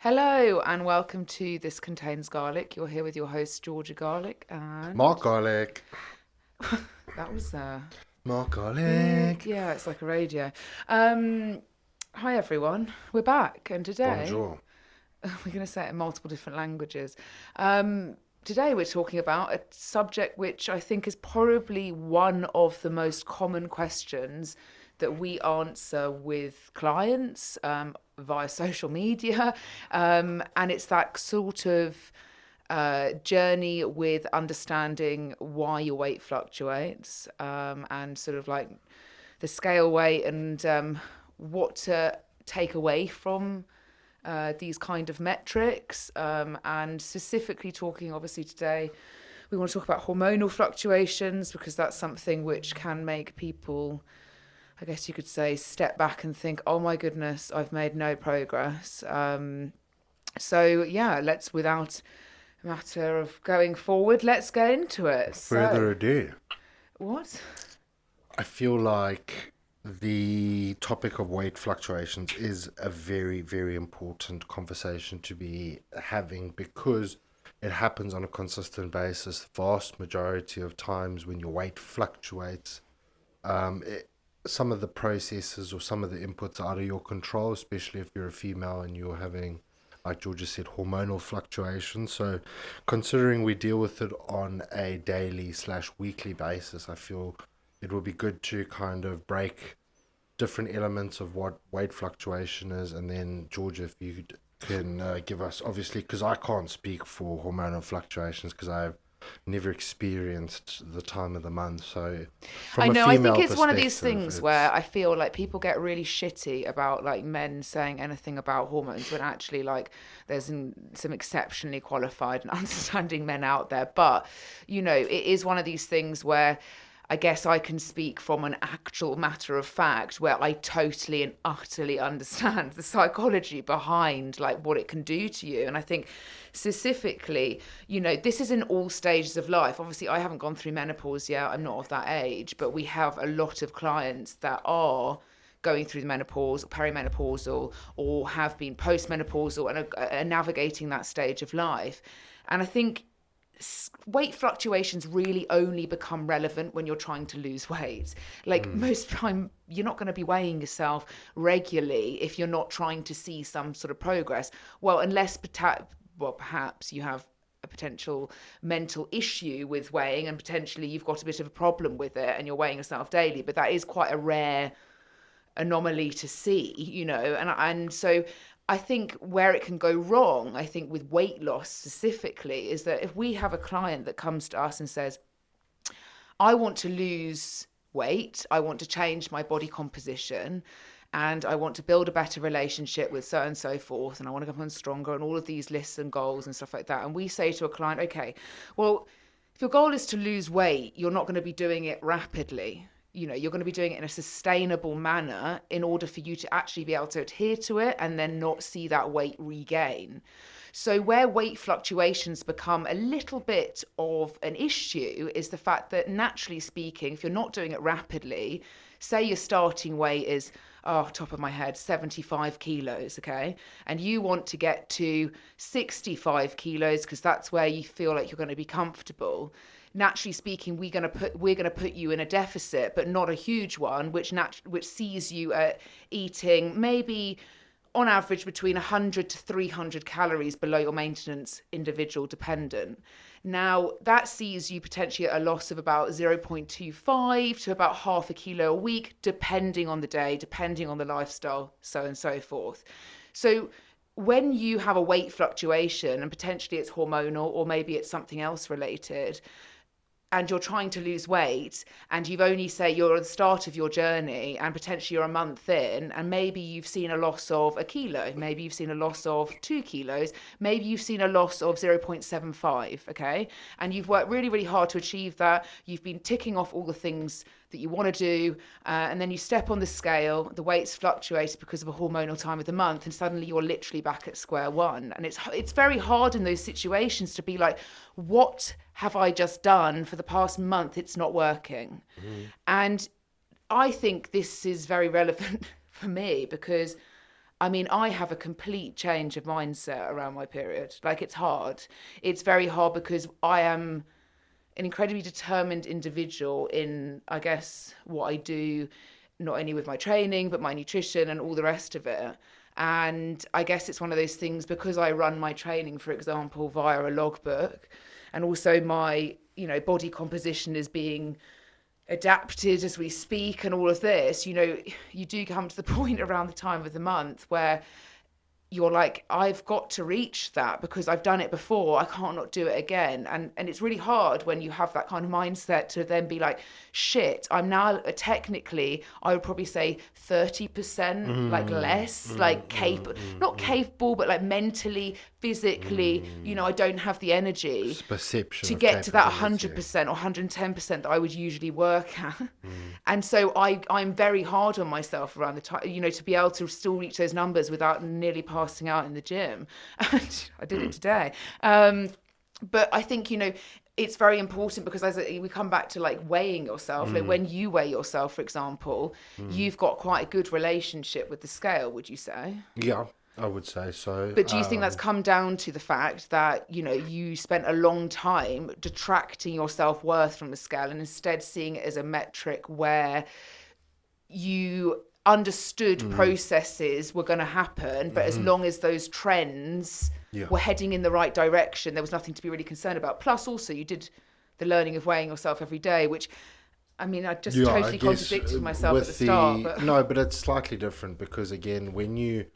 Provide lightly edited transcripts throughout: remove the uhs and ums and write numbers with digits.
Hello and welcome to This Contains Garlic. You're here with your host Georgia Garlic, and Mark Garlic. that was Mark weird. Garlic. Yeah, it's like a radio. Um, Hi everyone, we're back, and today Bonjour. we're going to say it in multiple different languages. Today we're talking about a subject which I think is probably one of the most common questions that we answer with clients via social media, and it's that sort of journey with understanding why your weight fluctuates, and sort of like the scale weight and what to take away from these kind of metrics, and specifically talking obviously today we want to talk about hormonal fluctuations because that's something which can make people, I guess you could say, step back and think, oh my goodness, I've made no progress. So yeah, let's, without a matter of going forward, let's go into it. So Further ado, what? I feel like the topic of weight fluctuations is a very, very important conversation to be having because it happens on a consistent basis. The vast majority of times when your weight fluctuates, um, it, some of the processes or some of the inputs are out of your control, especially if you're a female and you're having, like Georgia said, hormonal fluctuations. So, considering we deal with it on a daily slash weekly basis, I feel it would be good to kind of break different elements of what weight fluctuation is, and then Georgia, if you can give us, obviously, because I can't speak for hormonal fluctuations because I've never experienced the time of the month. So, I from a know, I think female it's one of these perspective, things where it's I feel like people get really shitty about like men saying anything about hormones when actually like some exceptionally qualified and understanding men out there. But it is one of these things where I guess I can speak from an actual matter of fact where I totally and utterly understand the psychology behind like what it can do to you. And I think specifically, this is in all stages of life. Obviously, I haven't gone through menopause yet. I'm not of that age, but we have a lot of clients that are going through the menopause, perimenopausal, or have been postmenopausal and are navigating that stage of life. And I think weight fluctuations really only become relevant when you're trying to lose weight. Like mm, most time, you're not going to be weighing yourself regularly if you're not trying to see some sort of progress. Well, perhaps you have a potential mental issue with weighing and potentially you've got a bit of a problem with it and you're weighing yourself daily, but that is quite a rare anomaly to see, and so I think where it can go wrong, I think with weight loss specifically, is that if we have a client that comes to us and says, I want to lose weight, I want to change my body composition, and I want to build a better relationship with so and so forth, and I want to become stronger, and all of these lists and goals and stuff like that. And we say to a client, okay, well, if your goal is to lose weight, you're not going to be doing it rapidly. You're going to be doing it in a sustainable manner in order for you to actually be able to adhere to it and then not see that weight regain. So, where weight fluctuations become a little bit of an issue is the fact that, naturally speaking, if you're not doing it rapidly, say your starting weight is, top of my head, 75 kilos, okay? And you want to get to 65 kilos because that's where you feel like you're going to be comfortable. Naturally speaking, we're going to put you in a deficit, but not a huge one, which sees you eating maybe on average between 100 to 300 calories below your maintenance individual dependent. Now, that sees you potentially at a loss of about 0.25 to about half a kilo a week, depending on the day, depending on the lifestyle, so and so forth. So, when you have a weight fluctuation and potentially it's hormonal or maybe it's something else related, and you're trying to lose weight and you've only, say, you're at the start of your journey and potentially you're a month in and maybe you've seen a loss of a kilo, maybe you've seen a loss of 2 kilos, maybe you've seen a loss of 0.75, okay, and you've worked really, really hard to achieve that, you've been ticking off all the things that you want to do, and then you step on the scale, the weight's fluctuated because of a hormonal time of the month, and suddenly you're literally back at square one. And it's very hard in those situations to be like, what have I just done for the past month? It's not working. mm, And I think this is very relevant for me because I mean, I have a complete change of mindset around my period. Like, it's hard. It's very hard because I am an incredibly determined individual in, I guess, what I do, not only with my training, but my nutrition and all the rest of it. And I guess it's one of those things because I run my training, for example, via a logbook, and also my, body composition is being adapted as we speak and all of this, you do come to the point around the time of the month where you're like, I've got to reach that because I've done it before. I can't not do it again. And it's really hard when you have that kind of mindset to then be like, shit, I'm now technically, I would probably say 30% like less, like capable, not capable, but like mentally, physically, I don't have the energy Perception to of get to that capability. 100% or 110% that I would usually work at. And so I'm very hard on myself around the time, to be able to still reach those numbers without nearly passing out in the gym. And I did it today. But I think, it's very important because as we come back to like weighing yourself, like when you weigh yourself, for example, you've got quite a good relationship with the scale, would you say? Yeah, I would say so. But do you think that's come down to the fact that, you spent a long time detracting your self-worth from the scale and instead seeing it as a metric where you understood processes were going to happen, but as long as those trends Yeah. were heading in the right direction, there was nothing to be really concerned about. Plus, also, you did the learning of weighing yourself every day, which, I mean, I just Yeah, I totally guess contradicted myself at with the start. But no, but it's slightly different because again, when you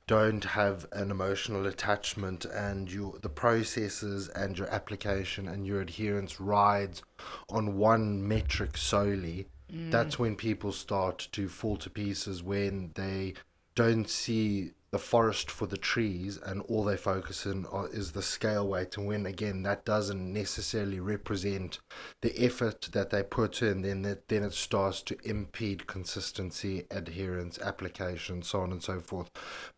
don't have an emotional attachment and the processes and your application and your adherence rides on one metric solely, that's when people start to fall to pieces when they don't see the forest for the trees and all they focus is the scale weight, and when again that doesn't necessarily represent the effort that they put in, then it starts to impede consistency, adherence, application, so on and so forth.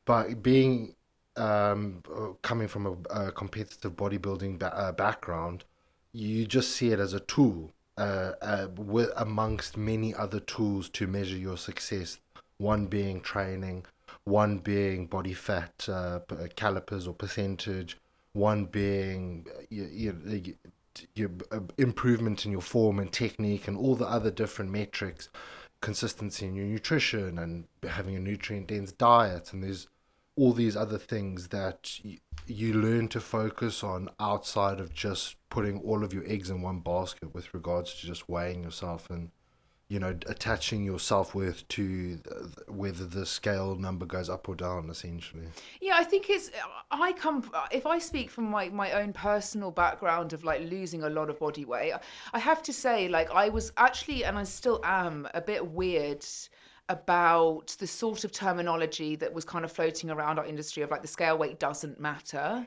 But being coming from a competitive bodybuilding background, you just see it as a tool amongst many other tools to measure your success. One being training, one being body fat calipers or percentage, one being your improvement in your form and technique, and all the other different metrics, consistency in your nutrition and having a nutrient dense diet, and there's all these other things that you learn to focus on outside of just putting all of your eggs in one basket with regards to just weighing yourself and attaching your self-worth to whether the scale number goes up or down, essentially. yeah, I think if I speak from my own personal background of like losing a lot of body weight, I have to say, like, I was actually, and I still am, a bit weird about the sort of terminology that was kind of floating around our industry of like the scale weight doesn't matter.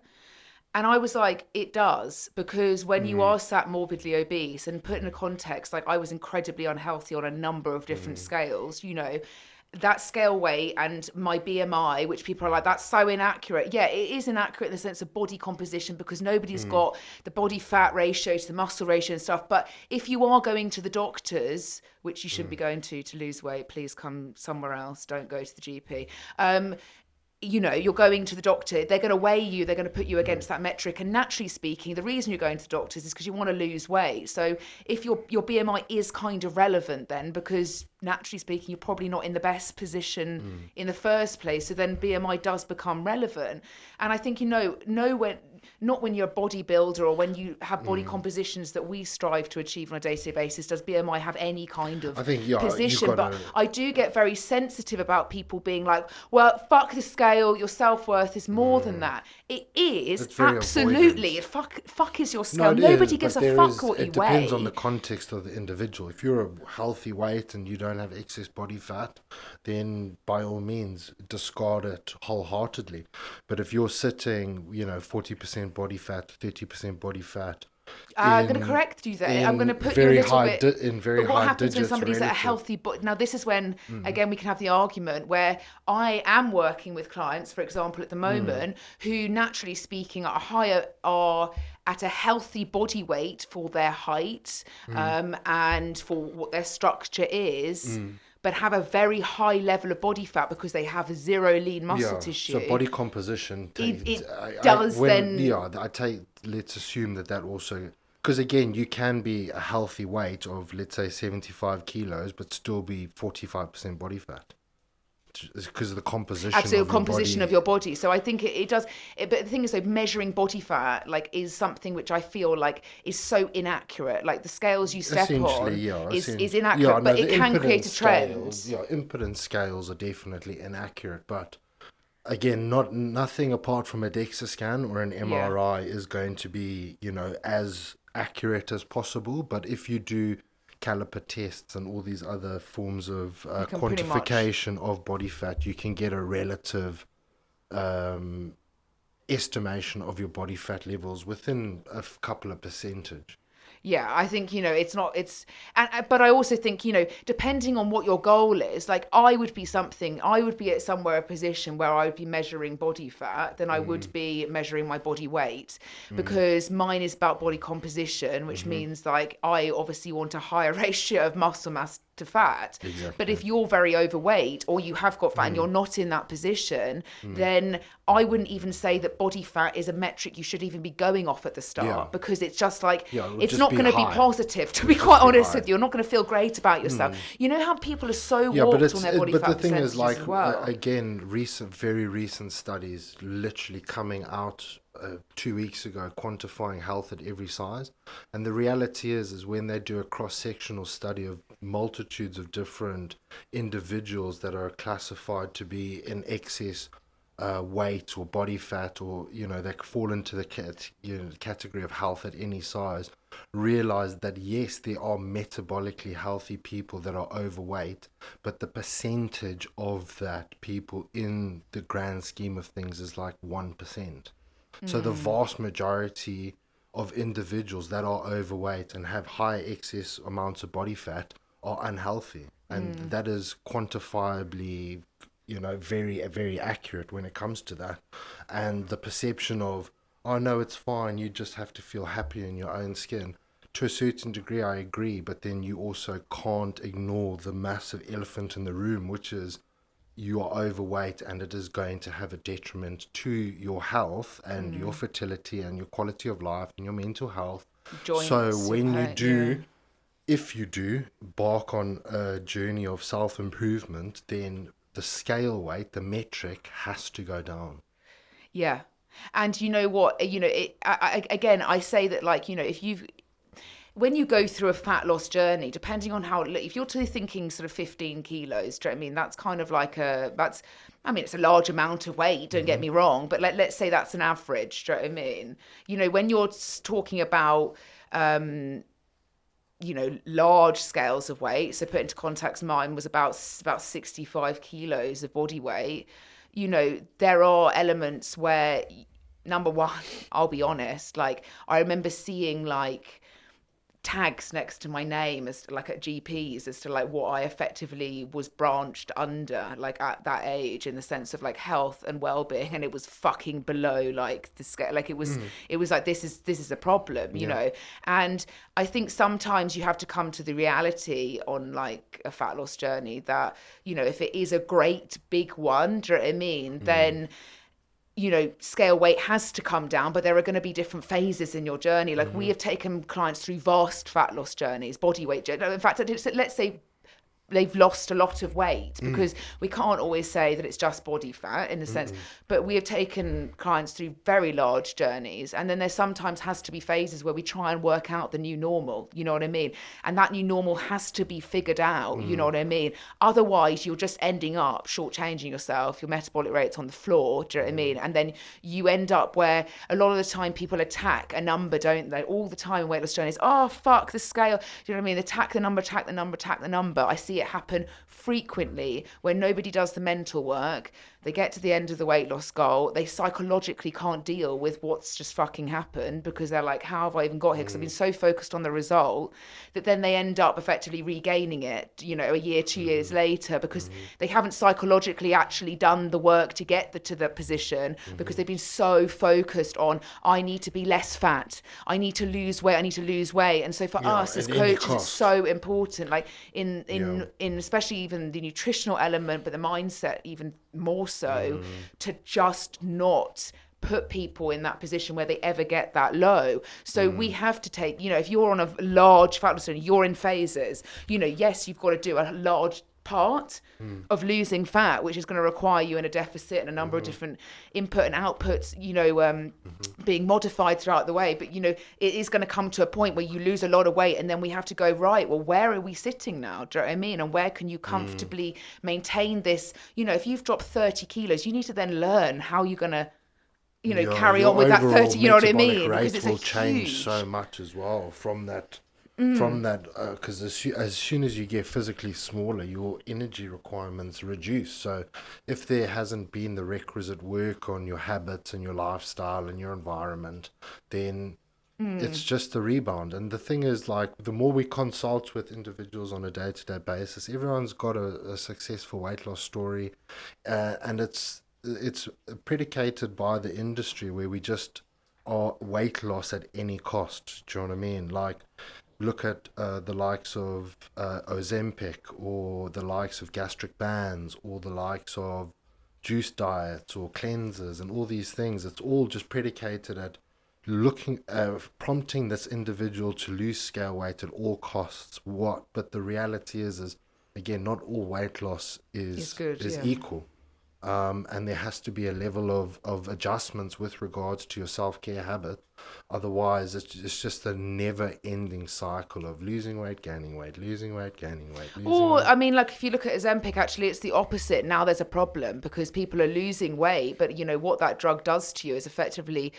And I was like, it does, because when you are sat morbidly obese and put in a context, like I was incredibly unhealthy on a number of different scales, that scale weight and my BMI, which people are like, that's so inaccurate. Yeah, it is inaccurate in the sense of body composition because nobody's got the body fat ratio to the muscle ratio and stuff. But if you are going to the doctors, which you shouldn't be going to lose weight, please come somewhere else. Don't go to the GP. You're going to the doctor, they're going to weigh you, they're going to put you against that metric. And naturally speaking, the reason you're going to the doctors is because you want to lose weight. So if your BMI is kind of relevant then, because naturally speaking, you're probably not in the best position in the first place. So then BMI does become relevant. And I think, not when you're a bodybuilder or when you have body compositions that we strive to achieve on a day-to-day basis, does BMI have any kind of I think, yeah, position. But I do get very sensitive about people being like, well, fuck the scale, your self-worth is more than that. It is, it's very absolutely. avoidant. Fuck is your No, scale. it Nobody is, gives but a fuck what you it depends on weigh. the context of the individual. If you're a healthy weight and you don't have excess body fat, then by all means discard it wholeheartedly. But if you're sitting, 40% body fat, 30% body fat, I'm going to correct you there. I'm going to in put you a very little high bit. in very But what high happens when digits somebody's at a relative. healthy body? Now, this is when, again, we can have the argument where I am working with clients, for example, at the moment, who naturally speaking are at a healthy body weight for their height and for what their structure is. but have a very high level of body fat because they have zero lean muscle Yeah. So tissue, body composition. it I does when then. yeah, I take. Let's assume that also, because again, you can be a healthy weight of, let's say, 75 kilos, but still be 45% body fat, because of the composition Absolute of your composition of body. your body. So I think it does. But the thing is, though, measuring body fat like is something which I feel like is so inaccurate. Like the scales you step Essentially, on yeah. is Yeah, inaccurate, no, but the it can create impedance a scales, trend. yeah, impedance scales are definitely inaccurate, but again, nothing apart from a DEXA scan or an Yeah, MRI is going to be, as accurate as possible. But if you do caliper tests and all these other forms of you can pretty much. quantification of body fat, you can get a relative um, estimation of your body fat levels within a couple of percentage. Yeah, I think it's not and but I also think depending on what your goal is, like I would be at somewhere a position where I would be measuring body fat than I would Mm, be measuring my body weight, mm, because mine is about body composition, which mm-hmm. means like I obviously want a higher ratio of muscle mass to fat. But Exactly. if you're very overweight or you have got fat and Mm, you're not in that position, mm. then I wouldn't even say that body fat is a metric you should even be going off at the Yeah. start, because it's just like Yeah, it would it's just not be going to be high. positive, It to would be just quite be honest high. with you. You're not going to feel great about yourself. Mm. You know how people are so Yeah, but warped on their body the fat thing is, percentages like, as well. again, very recent studies literally coming out 2 weeks ago, quantifying health at every size. And the reality is when they do a cross-sectional study of multitudes of different individuals that are classified to be in excess weight or body fat, or that fall into the category of health at any size, realize that yes, there are metabolically healthy people that are overweight, but the percentage of that people in the grand scheme of things is like 1%. So the vast majority of individuals that are overweight and have high excess amounts of body fat are unhealthy, and that is quantifiably, very accurate when it comes to that. And the perception of, oh no, it's fine, you just have to feel happy in your own skin, to a certain degree I agree, but then you also can't ignore the massive elephant in the room, which is you are overweight and it is going to have a detriment to your health and your fertility and your quality of life and your mental health. So Joints, your when you pain, yeah. do, if you do embark on a journey of self improvement, then the scale weight, the metric, has to go down. Yeah. And you know what? Again, I say that, like, if you've when you go through a fat loss journey, depending on how, if you're thinking sort of 15 kilos, do you know what I mean? That's kind of like I mean, it's a large amount of weight, don't get Mm-hmm. me wrong, but let's say that's an average, do you know what I mean? When you're talking about, um, large scales of weight, so put into context, mine was about 65 kilos of body weight. There are elements where, number one, I'll be honest, like, I remember seeing like tags next to my name as like at GPs as to like what I effectively was branched under, like at that age, in the sense of like health and well-being, and it was fucking below like the scale. Like Mm. it was like this is a problem, Yeah. and I think sometimes you have to come to the reality on like a fat loss journey that, if it is a great big one, do you know what I mean, Mm. then scale weight has to come down, but there are going to be different phases in your journey. Like, we Mm-hmm. have taken clients through vast fat loss journeys, body weight journey. In fact, let's say they've lost a lot of weight, Mm. because we can't always say that it's just body fat in a sense, Mm-mm. but we have taken clients through very large journeys, and then there sometimes has to be phases where we try and work out the new normal, you know what I mean, and that new normal has to be figured out, you know Mm. what I mean, otherwise you're just ending up shortchanging yourself, your metabolic rate's on the floor, do you know what I Mm. mean, and then you end up where a lot of the time people attack a number, don't they, all the time in weight loss journeys. Oh fuck the scale, do you know what I mean, attack the number, I see it happen frequently when nobody does the mental work. they get to the end of the weight loss goal, they psychologically can't deal with what's just fucking happened, because they're like, how have I even got here? Because I've been so focused on the result, that then they end up effectively regaining it, a year, 2 years later, because they haven't psychologically actually done the work to get to the position, because they've been so focused on, I need to be less fat, I need to lose weight, I need to lose weight. And so for us as at any coaches, it's cost. so important, like in Yeah. in especially even the nutritional element, but the mindset even more so, to just not put people in that position where they ever get that low. So we have to take, if you're on a large fat loss journey, you're in phases, yes, you've got to do a large part of losing fat, which is going to require you in a deficit and a number of different input and outputs, being modified throughout the way. But, it is going to come to a point where you lose a lot of weight, and then we have to go, right, well, where are we sitting now? Do you know what I mean? And where can you comfortably maintain this? If you've dropped 30 kilos, you need to then learn how you're going to, carry your on with that overall 30, you know what I metabolic mean? rate Because it's will a change huge... so much as well from that. Because as soon as you get physically smaller, your energy requirements reduce. So if there hasn't been the requisite work on your habits and your lifestyle and your environment, then it's just a rebound. And the thing is, like, the more we consult with individuals on a day-to-day basis, everyone's got a successful weight loss story, and it's predicated by the industry, where we just are weight loss at any cost. Do you know what I mean? Like, look at the likes of Ozempic, or the likes of gastric bands, or the likes of juice diets or cleansers, and all these things. It's all just predicated at prompting this individual to lose scale weight at all costs. But the reality is again, not all weight loss It's good, is yeah. equal. And there has to be a level of adjustments with regards to your self-care habit. Otherwise, it's just a never-ending cycle of losing weight, gaining weight, losing weight, gaining weight, losing Or, weight. I mean, like, if you look at Ozempic, actually, it's the opposite. Now there's a problem because people are losing weight, but, what that drug does to you is effectively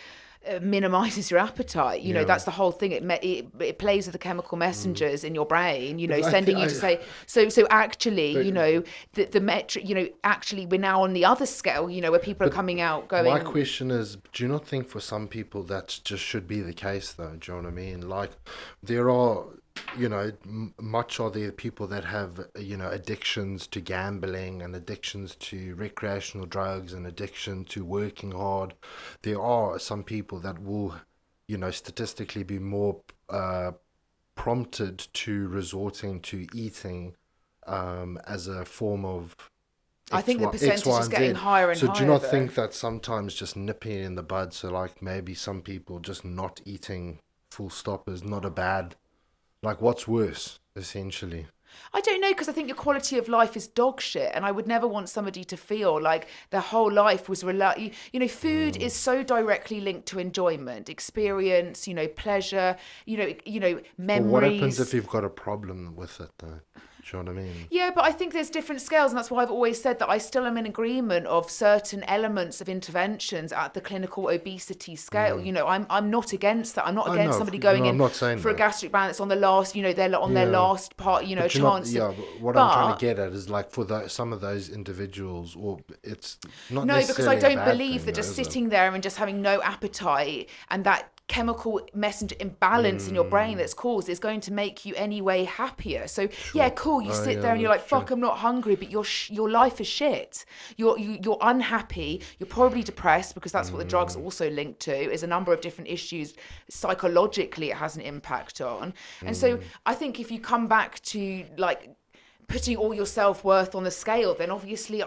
minimizes your appetite. Yeah. That's the whole thing. It plays with the chemical messengers in your brain, But sending you to say, so actually, the metric, actually we're now on the other scale, where people are coming out going... My question is, do you not think for some people that just should be the case, though? Do you know what I mean? Like, there are, much are there people that have, addictions to gambling and addictions to recreational drugs and addiction to working hard. There are some people that will, statistically be more prompted to resorting to eating as a form of I think the X, percentage Y, is and getting Z. higher and So higher. do you not though. think that sometimes just nipping it in the bud, so like maybe some people just not eating full stop is not a bad, like, what's worse, essentially? I don't know, because I think your quality of life is dog shit, and I would never want somebody to feel like their whole life was food is so directly linked to enjoyment, experience, pleasure, But what happens if memories. you've got a problem with it, though? Do you know what I mean? Yeah, but I think there's different scales, and that's why I've always said that I still am in agreement of certain elements of interventions at the clinical obesity scale. I'm not against that. I'm not Oh, against no, somebody going no, I'm in not saying for a that. gastric band that's on the last, they're on their Yeah. last part, a But you're not, chance. yeah, but what I'm trying to get at is, like, for some of those individuals, or it's not No, because I necessarily a don't bad believe thing, that though, just is it? sitting there and just having no appetite and that chemical messenger imbalance in your brain that's caused is going to make you anyway happier. So yeah, cool. You Oh, sit yeah, there and you're like, that's true. "Fuck, I'm not hungry," but your life is shit. You're unhappy. You're probably depressed, because that's what the drugs also linked to. Is a number of different issues psychologically it has an impact on. And so I think if you come back to, like, putting all your self-worth on the scale, then obviously,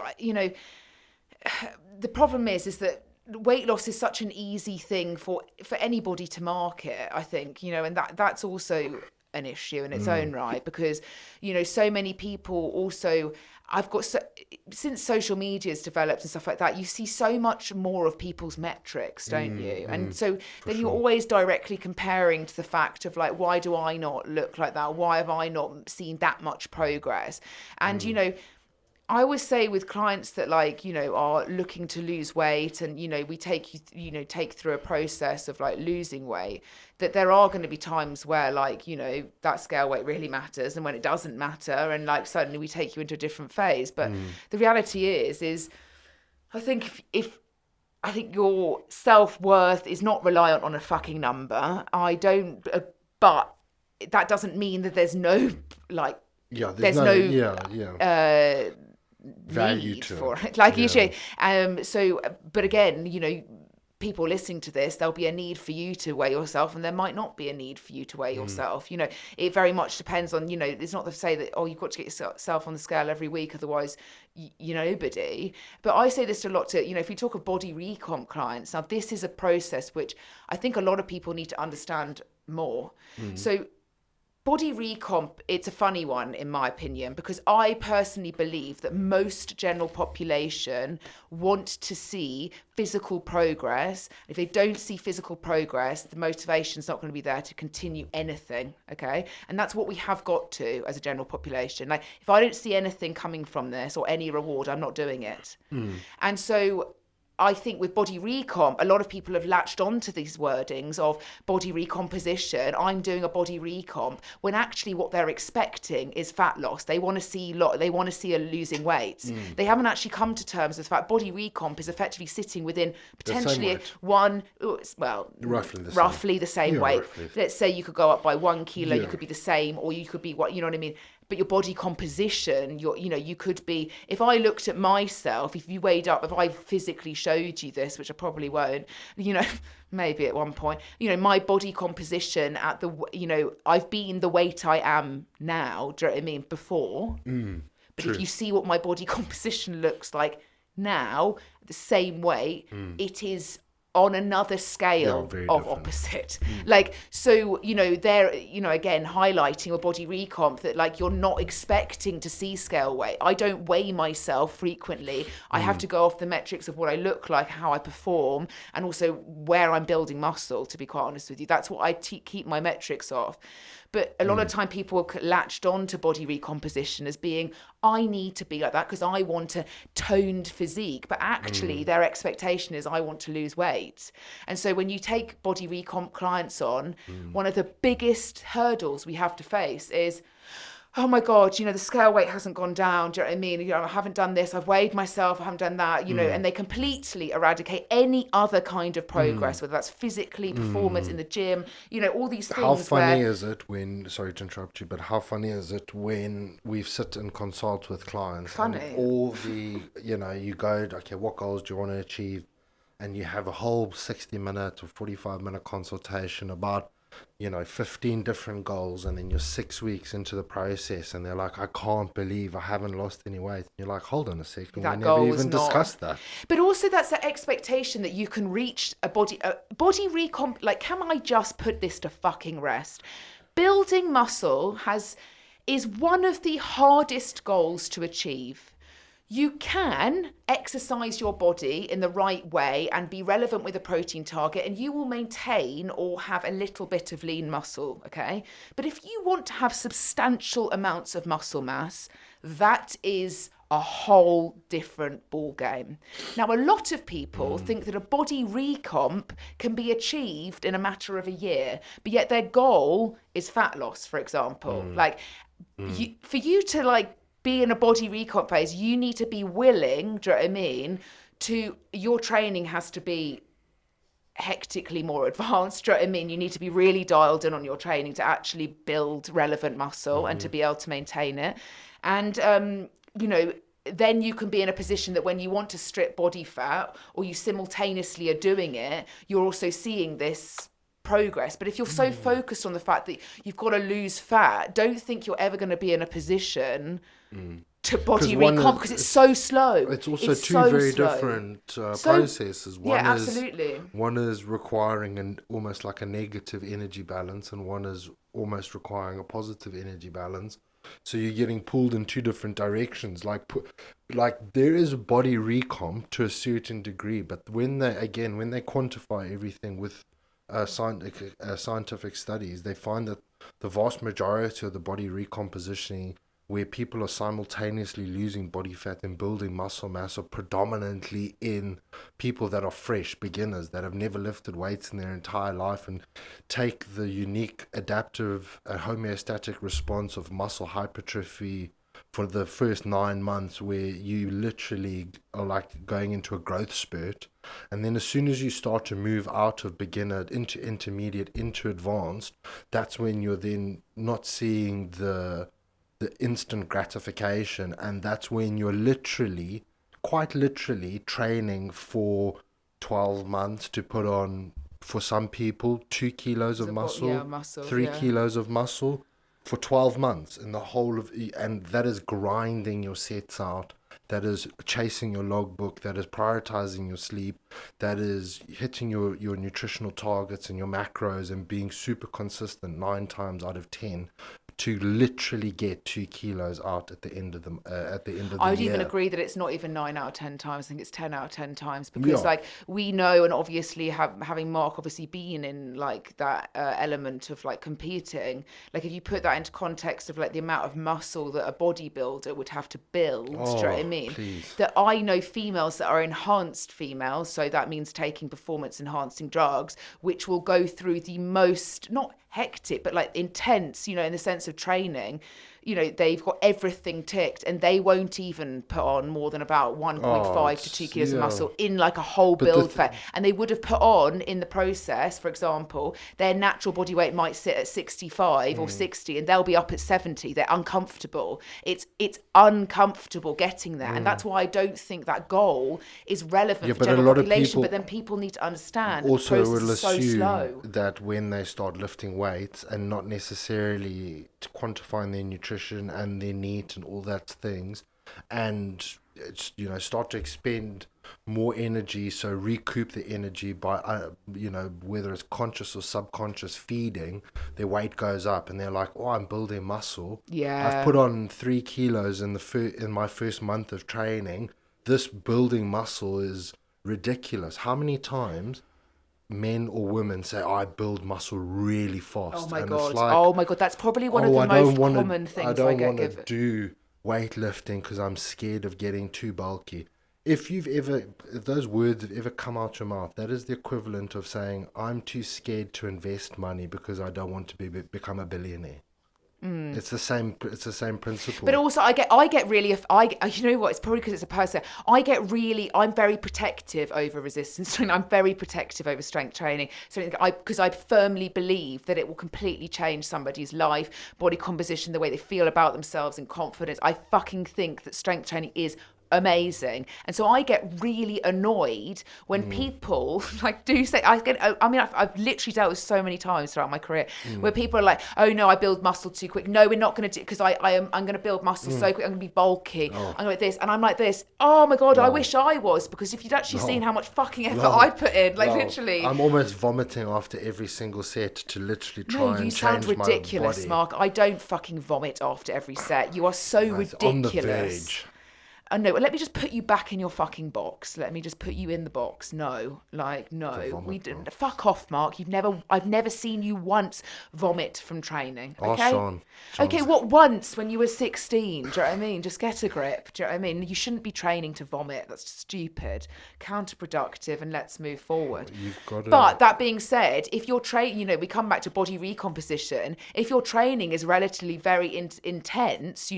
the problem is that weight loss is such an easy thing for anybody to market, I think, and that's also an issue in its own right, because so many people also, since social media's developed and stuff like that, you see so much more of people's metrics, don't you? And so then you're always directly comparing to the fact of, like, why do I not look like that? Why have I not seen that much progress? And I always say with clients that, like, are looking to lose weight, and, we take take through a process of, like, losing weight, that there are going to be times where, like, that scale weight really matters, and when it doesn't matter, and, like, suddenly we take you into a different phase. But the reality is I think if I think your self worth is not reliant on a fucking number. I don't, but that doesn't mean that there's no like Yeah, there's there's no, no yeah, yeah, uh value need to for it. it. Like you Yeah. say, so but again, people listening to this, there'll be a need for you to weigh yourself, and there might not be a need for you to weigh Mm. yourself. It very much depends on, it's not to say that, oh, you've got to get yourself on the scale every week, otherwise, nobody. But I say this a lot to, if you talk of body recomp clients, now this is a process which I think a lot of people need to understand more. Mm. So body recomp, it's a funny one in my opinion, because I personally believe that most general population want to see physical progress. If they don't see physical progress, the motivation's not going to be there to continue anything. Okay, and that's what we have got to as a general population. Like, if I don't see anything coming from this or any reward, I'm not doing it. Mm. And so I think with body recomp, a lot of people have latched onto these wordings of body recomposition. I'm doing a body recomp, when actually what they're expecting is fat loss. They want to see a losing weight. Mm. They haven't actually come to terms with the fact body recomp is effectively sitting within The same potentially weight. Roughly the same. roughly the same Yeah, weight. roughly. Let's say you could go up by 1 kilo, you Yeah. could be the same, or you could be what, you know what I mean? But your body composition, you could be, if I looked at myself, if you weighed up, if I physically showed you this, which I probably won't, maybe at one point, my body composition I've been the weight I am now, do you know what I mean, before. Mm. But if True. you see what my body composition looks like now, the same weight, Mm. it is on another Yeah, scale very of different. opposite. Mm. Like, so, there, again, highlighting a body recomp that, like, you're not expecting to see scale weight. I don't weigh myself frequently. I have to go off the metrics of what I look like, how I perform, and also where I'm building muscle, to be quite honest with you. That's what I keep my metrics off. But a lot of time people are latched on to body recomposition as being, I need to be like that because I want a toned physique. But actually their expectation is, I want to lose weight. And so when you take body recomp clients on, one of the biggest hurdles we have to face is, oh my God, the scale weight hasn't gone down. Do you know what I mean? I haven't done this. I've weighed myself. I haven't done that, and they completely eradicate any other kind of progress, whether that's physically, performance in the gym, all these How things funny where, is it when, sorry to interrupt you, but how funny is it when we sit and consult with clients and funny. all the, you go, okay, what goals do you want to achieve? And you have a whole 60-minute or 45-minute consultation about, 15 different goals. And then you're 6 weeks into the process and they're like, I can't believe I haven't lost any weight. And you're like, hold on a second. We That never goal is even not. discussed that. But also that's the expectation that you can reach a body recomp. Like, can I just put this to fucking rest? Building muscle is one of the hardest goals to achieve. You can exercise your body in the right way and be relevant with a protein target, and you will maintain or have a little bit of lean muscle, okay? But if you want to have substantial amounts of muscle mass, that is a whole different ball game. Now, a lot of people think that a body recomp can be achieved in a matter of a year, but yet their goal is fat loss, for example. Like, for you to, like, be in a body recomp phase, you need to be willing, do you know what I mean, your training has to be hectically more advanced. Do you know what I mean? You need to be really dialed in on your training to actually build relevant muscle and to be able to maintain it. And, then you can be in a position that when you want to strip body fat, or you simultaneously are doing it, you're also seeing this progress. But if you're so focused on the fact that you've got to lose fat, don't think you're ever going to be in a position to body recomp, because it's so slow. It's also It's two so very slow. different So, processes. yeah, absolutely. One is requiring almost like a negative energy balance, and one is almost requiring a positive energy balance. So you're getting pulled in two different directions. Like there is body recomp to a certain degree, but when they quantify everything with scientific studies, they find that the vast majority of the body recompositioning, where people are simultaneously losing body fat and building muscle mass, are predominantly in people that are fresh beginners, that have never lifted weights in their entire life, and take the unique adaptive homeostatic response of muscle hypertrophy for the first 9 months where you literally are like going into a growth spurt. And then as soon as you start to move out of beginner into intermediate into advanced, that's when you're then not seeing the instant gratification, and that's when you're literally, quite literally, training for 12 months to put on, for some people, 2 kilos of Yeah, muscle, muscle, three yeah. kilos of muscle for 12 months in the whole of, and that is grinding your sets out. That is chasing your logbook. That is prioritizing your sleep. That is hitting your nutritional targets and your macros and being super consistent 9 times out of 10 to literally get 2 kilos out at the end of the I would even year. agree that it's not even 9 out of 10 times. I think it's 10 out of 10 times because, Yeah. like, we know, and obviously, having Mark obviously been in like that element of like competing, like if you put that into context of like the amount of muscle that a bodybuilder would have to build, do you know what I Oh, mean? please. That I know females that are enhanced females, so that means taking performance enhancing drugs, which will go through the most not hectic but like intense, in the sense of training. They've got everything ticked and they won't even put on more than about Oh, 1.5 to 2 it's kilos of yeah. muscle in like a whole But build phase. And they would have put on in the process, for example, their natural body weight might sit at 65 or 60 and they'll be up at 70. They're uncomfortable. It's uncomfortable getting there. And that's why I don't think that goal is relevant Yeah, for but a general lot of population. But then people people need to understand that the also process will is so assume slow. that when they start lifting weights and not necessarily quantifying their nutrition and their NEAT and all that things, and it's, start to expend more energy, so recoup the energy by whether it's conscious or subconscious feeding, their weight goes up, and they're like, oh, I'm building muscle. I've Yeah. put on 3 kilos in my first month of training. This building muscle is ridiculous. How many times men or women say, I build muscle really Oh fast? my And it's God. like, Oh my God. That's probably one of oh, the most common I things I don't get want to given. do weightlifting because I'm scared of getting too bulky. If those words have ever come out your mouth, that is the equivalent of saying, I'm too scared to invest money because I don't want to become a billionaire. It's the same But principle. also, I get really, you know what? It's probably because it's a person. I'm very protective over resistance training. I'm very protective over strength training. So because I firmly believe that it will completely change somebody's life, body composition, the way they feel about themselves, and confidence. I fucking think that strength training is amazing. And so I get really annoyed when people like do say, I've literally dealt with so many times throughout my career where people are like, oh no, I build muscle too quick. No, we're not going to do, because I'm going to build muscle so quick. I'm going to be bulky. Oh, I'm like this. And I'm like this. Oh my God, I no, wish I was, because if you'd actually seen no, how much fucking effort I no, put in, like no. literally. I'm almost vomiting after every single set to literally No, try you and sound change my ridiculous, body. Mark. I don't fucking vomit after every set. You are so It's on the ridiculous. verge. No, let me just put you back in your fucking box. Let me just put you in the box. No, like The no, we vomit didn't. box. Fuck off, Mark. I've never seen you once vomit from training. Oh, Okay, Sean. okay. Sean's. What, once when you were 16? Do you know what I mean? Just get a grip. Do you know what I mean? You shouldn't be training to vomit. That's stupid, counterproductive, and let's move forward. You've got to. But that being said, if you're training, we come back to body recomposition. If your training is relatively very intense,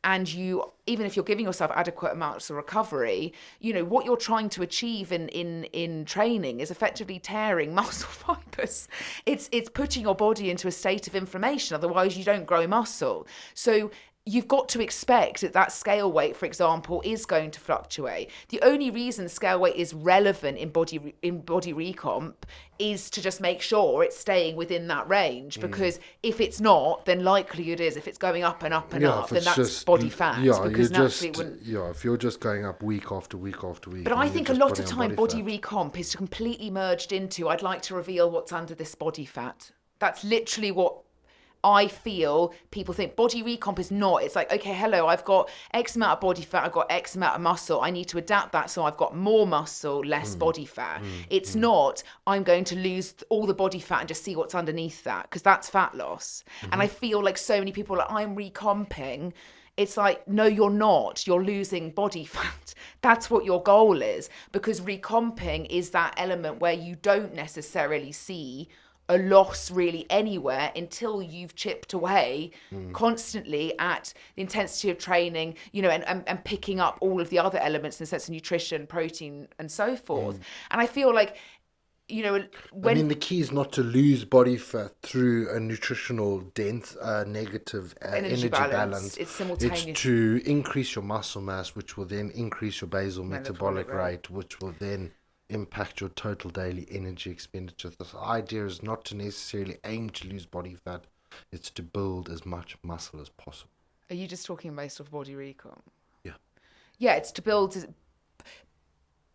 and you, even if you're giving yourself adequate amounts of recovery, what you're trying to achieve in training is effectively tearing muscle fibers. It's putting your body into a state of inflammation. Otherwise, you don't grow muscle. So you've got to expect that scale weight, for example, is going to fluctuate. The only reason scale weight is relevant in body recomp is to just make sure it's staying within that range. Because if it's not, then likelihood is if it's going up and up and Yeah, up, if then it's that's just. body fat. Yeah, you Because naturally it just. wouldn't. Yeah, if you're just going up week after week after week But and I you're think a just lot of putting on time body body fat. recomp is completely merged into, I'd like to reveal what's under this body fat. That's literally what I feel people think. Body recomp is not. It's like, okay, hello, I've got X amount of body fat, I've got X amount of muscle. I need to adapt that so I've got more muscle, less body fat. It's not, I'm going to lose all the body fat and just see what's underneath that, because that's fat loss. And I feel like so many people are like, I'm recomping. It's like, no, you're not. You're losing body fat. That's what your goal is, because recomping is that element where you don't necessarily see a loss really anywhere until you've chipped away Mm. constantly at the intensity of training, you know, and picking up all of the other elements in the sense of nutrition, protein, and so forth. Mm. And I feel like, you know, I mean, when the key is not to lose body fat through a nutritional dense, negative energy energy balance, balance. it's It's simultaneous to increase your muscle mass, which will then increase your basal metabolic metabolic rate. rate, which will then impact your total daily energy expenditure. The idea is not to necessarily aim to lose body fat, it's to build as much muscle as possible. Are you just talking based off body recon? Yeah. Yeah, it's to build,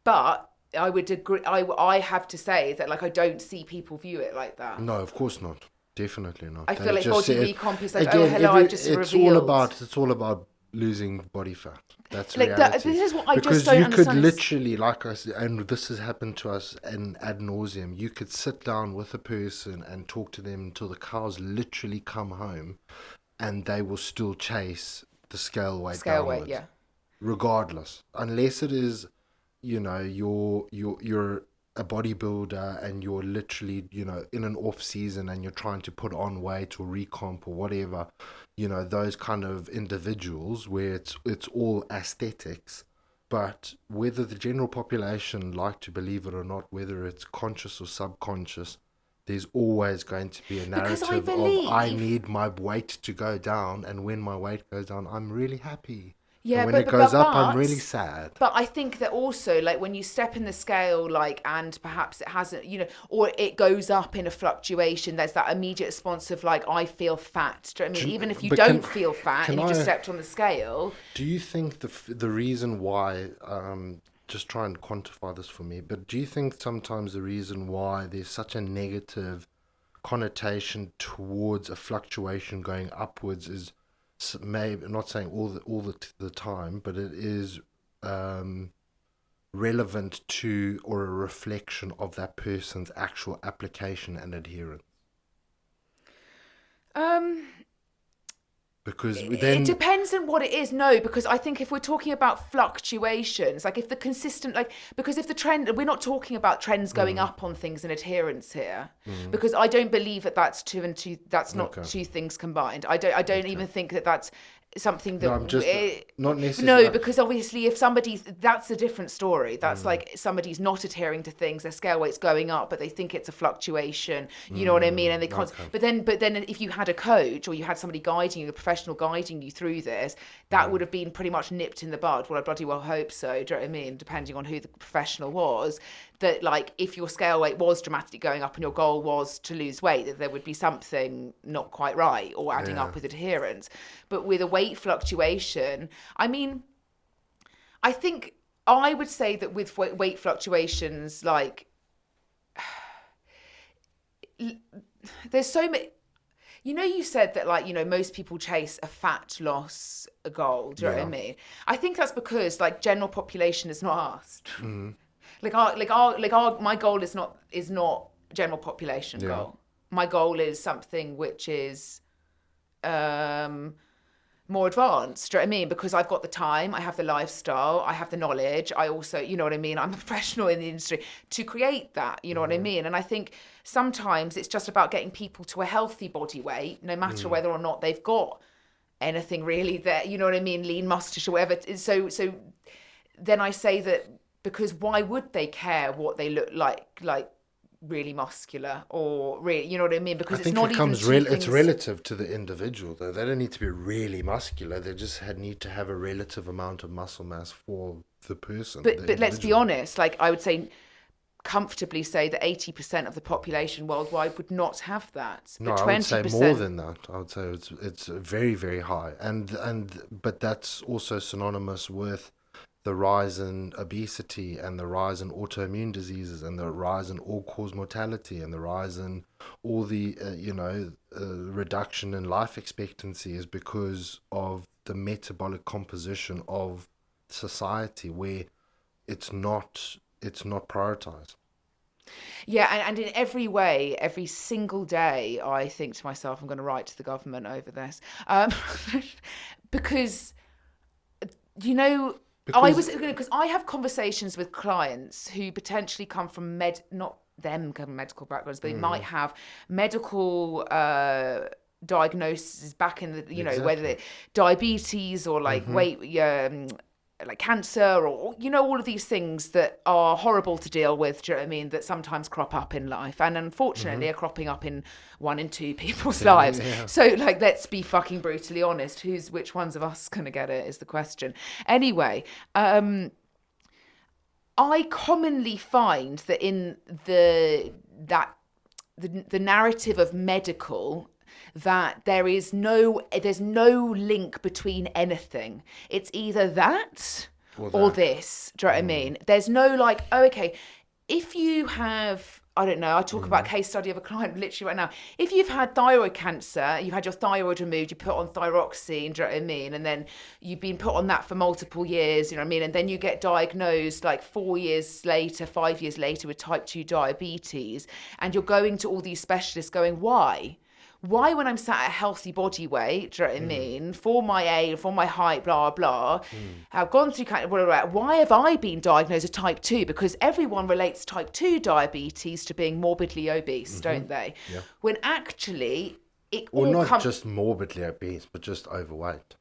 but I would agree. I have to say that like I don't see people view it like that. No, of course not. Definitely not. I feel They like just body say it recomp is like, oh again. hello, I've just revealed. It's all about losing body fat. That's Like that. reality. This is what I just Because don't you could understand. literally, like I said, and this has happened to us in ad nauseum. You could sit down with a person and talk to them until the cows literally come home, and they will still chase the scale weight Scale weight, downwards, yeah. regardless, unless it is, you're a bodybuilder and you're literally, in an off season and you're trying to put on weight or recomp or whatever, those kind of individuals where it's all aesthetics. But whether the general population like to believe it or not, whether it's conscious or subconscious, there's always going to be a Because I narrative of I believe, need my weight to go down, and when my weight goes down, I'm really happy. And yeah, when it goes up, I'm really but sad. but I think that also like when you step in the scale, like and perhaps it hasn't, you know, or it goes up in a fluctuation. There's that immediate response of like I feel fat. Do you know what I mean? Even if you But don't feel fat can and you just I? stepped on the scale, Do you think the reason why? Just try and quantify this for me. But do you think sometimes the reason why there's such a negative connotation towards a fluctuation going upwards is maybe not saying the time, but it is um, relevant to or a reflection of that person's actual application and adherence. um, Because it then, depends on what it is. No, because I think if we're talking about fluctuations, like if the consistent, like, because if the trend, we're not talking about trends going mm, up on things and adherence here, mm, because I don't believe that that's two and two, that's not okay, two things combined. I don't okay. even think that that's something No, that I'm just not no, necessarily. because obviously if somebody's, that's a different story. That's Mm, like somebody's not adhering to things, their scale weight's going up, but they think it's a fluctuation. You know what I mean? And they can't. okay. But then if you had a coach or you had somebody guiding you, a professional guiding you through this, that would Mm, have been pretty much nipped in the bud. Well, I bloody well hope so. Do you know what I mean? Depending on who the professional was, that like if your scale weight was dramatically going up and your goal was to lose weight, that there would be something not quite right or adding yeah. up with adherence. But with a weight fluctuation, I mean, I think I would say that with weight fluctuations, like there's so many. You know, you said that like, you know, most people chase a fat loss a goal. Do you know what I Yeah. mean? I think that's because like general population is not asked. Mm, My goal is not general population yeah. goal. My goal is something which is um more advanced. Do you know what I mean? Because I've got the time, I have the lifestyle, I have the knowledge. I also, you know what I mean? I'm a professional in the industry to create that, you know what I Mm-hmm. mean? And I think sometimes it's just about getting people to a healthy body weight, no matter Mm, whether or not they've got anything really there, you know what I mean? Lean muscle or whatever. So then I say that because why would they care what they look like really muscular or really, you know what I mean? I Because it's think not it even comes two it's things. relative to the individual though. They don't need to be really muscular. They just need to have a relative amount of muscle mass for the person, the But let's be individual. honest, like I would say comfortably say that 80% of the population worldwide would not have that, No, but I would say more 20%. than that. I would say it's very very high, and but that's also synonymous with the rise in obesity and the rise in autoimmune diseases and the rise in all-cause mortality and the rise in all the reduction in life expectancy is because of the metabolic composition of society where it's not prioritized. Yeah, and in every way, every single day, I think to myself, I'm going to write to the government over this. Because, you know, I Because was because I have conversations with clients who potentially come from not them kind of medical backgrounds, but they might Mm. have medical diagnoses back in the, whether Exactly. they diabetes or like Mm-hmm. weight, like cancer, or all of these things that are horrible to deal with, do you know what I mean, that sometimes crop up in life and Mm-hmm. unfortunately are cropping up in 1 in 2 people's Yeah, lives. yeah. So like, let's be fucking brutally honest, which ones of us gonna get it is the question. Anyway, I commonly find that in the narrative of medical, that there's no link between anything. It's either that Or or that. this. Do you know what I Mm. mean? There's no like, oh, okay, if you have, I don't know, I talk about a Mm. case study of a client literally right now. If you've had thyroid cancer, you've had your thyroid removed, you put on thyroxine, do you know what I mean? And then you've been put on that for multiple years, you know what I mean? And then you get diagnosed like 4 years later, 5 years later with type 2 diabetes. And you're going to all these specialists going, why? Why, when I'm sat at a healthy body weight, do you know what I Mm. mean, for my age, for my height, blah blah, Mm. I've gone through kind of why have I been diagnosed with type 2? Because everyone relates type 2 diabetes to being morbidly obese, Mm-hmm. don't they? Yeah. When actually it Or all not comes. just morbidly obese, but just overweight.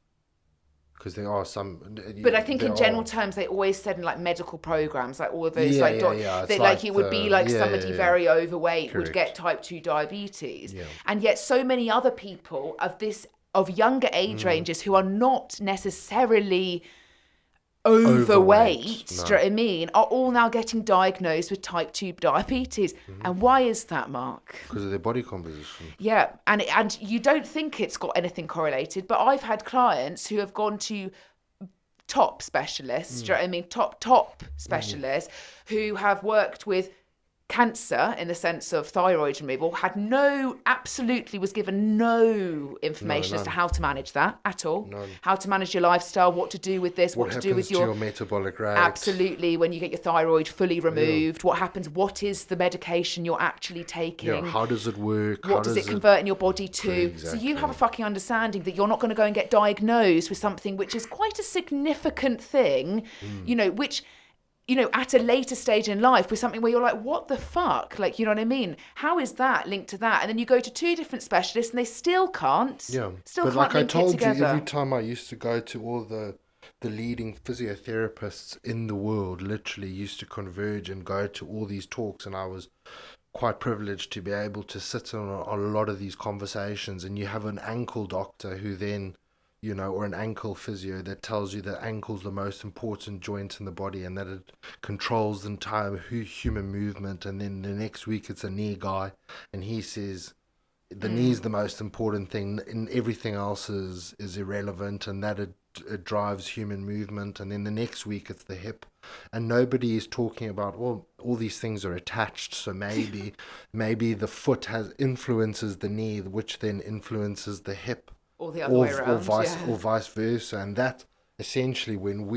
Because there are some, But I think there in general are, terms, they always said in like medical programs, like all of those yeah, like yeah, yeah. It's that, like like it would be the, like yeah, yeah, somebody yeah. very overweight would get Correct. type 2 diabetes. Yeah. And yet so many other people of younger age Mm. ranges who are not necessarily Overweight. overweight, do you know No. what I mean, are all now getting diagnosed with type 2 diabetes. Mm-hmm. And why is that, Mark? Because of their body composition. Yeah, and you don't think it's got anything correlated, but I've had clients who have gone to top specialists, do you know what I mean? Top specialists who have worked with cancer in the sense of thyroid removal, absolutely was given no No, information as to none. how to manage that at all, None. how to manage your lifestyle, what to do with this, What what to do with happens to your. your metabolic rate? Absolutely, when you get your thyroid fully Yeah. removed, what happens? What is the medication you're actually Yeah. taking? How does it work? How What does it does it? convert in your body to? So you have a Exactly. fucking understanding that you're not going to go and get diagnosed with something which is quite a significant thing, which, at a later stage in life with something where you're like, what the fuck? Like, you know what I mean? How is that linked to that? And then you go to two different specialists and they still can't Yeah. still But can't like I link it told you, every together. time I used to go to all the leading physiotherapists in the world, literally used to converge and go to all these talks, and I was quite privileged to be able to sit on a lot of these conversations. And you have an ankle doctor who then, or an ankle physio that tells you that ankle's the most important joint in the body and that it controls the entire human movement. And then the next week it's a knee guy, and he says the knee is the most important thing, and everything else is irrelevant, and that it drives human movement. And then the next week it's the hip, and nobody is talking about, well, all these things are attached, so maybe the foot has influences the knee, which then influences the hip, Or the other way around, or yeah. vice versa. And that essentially, when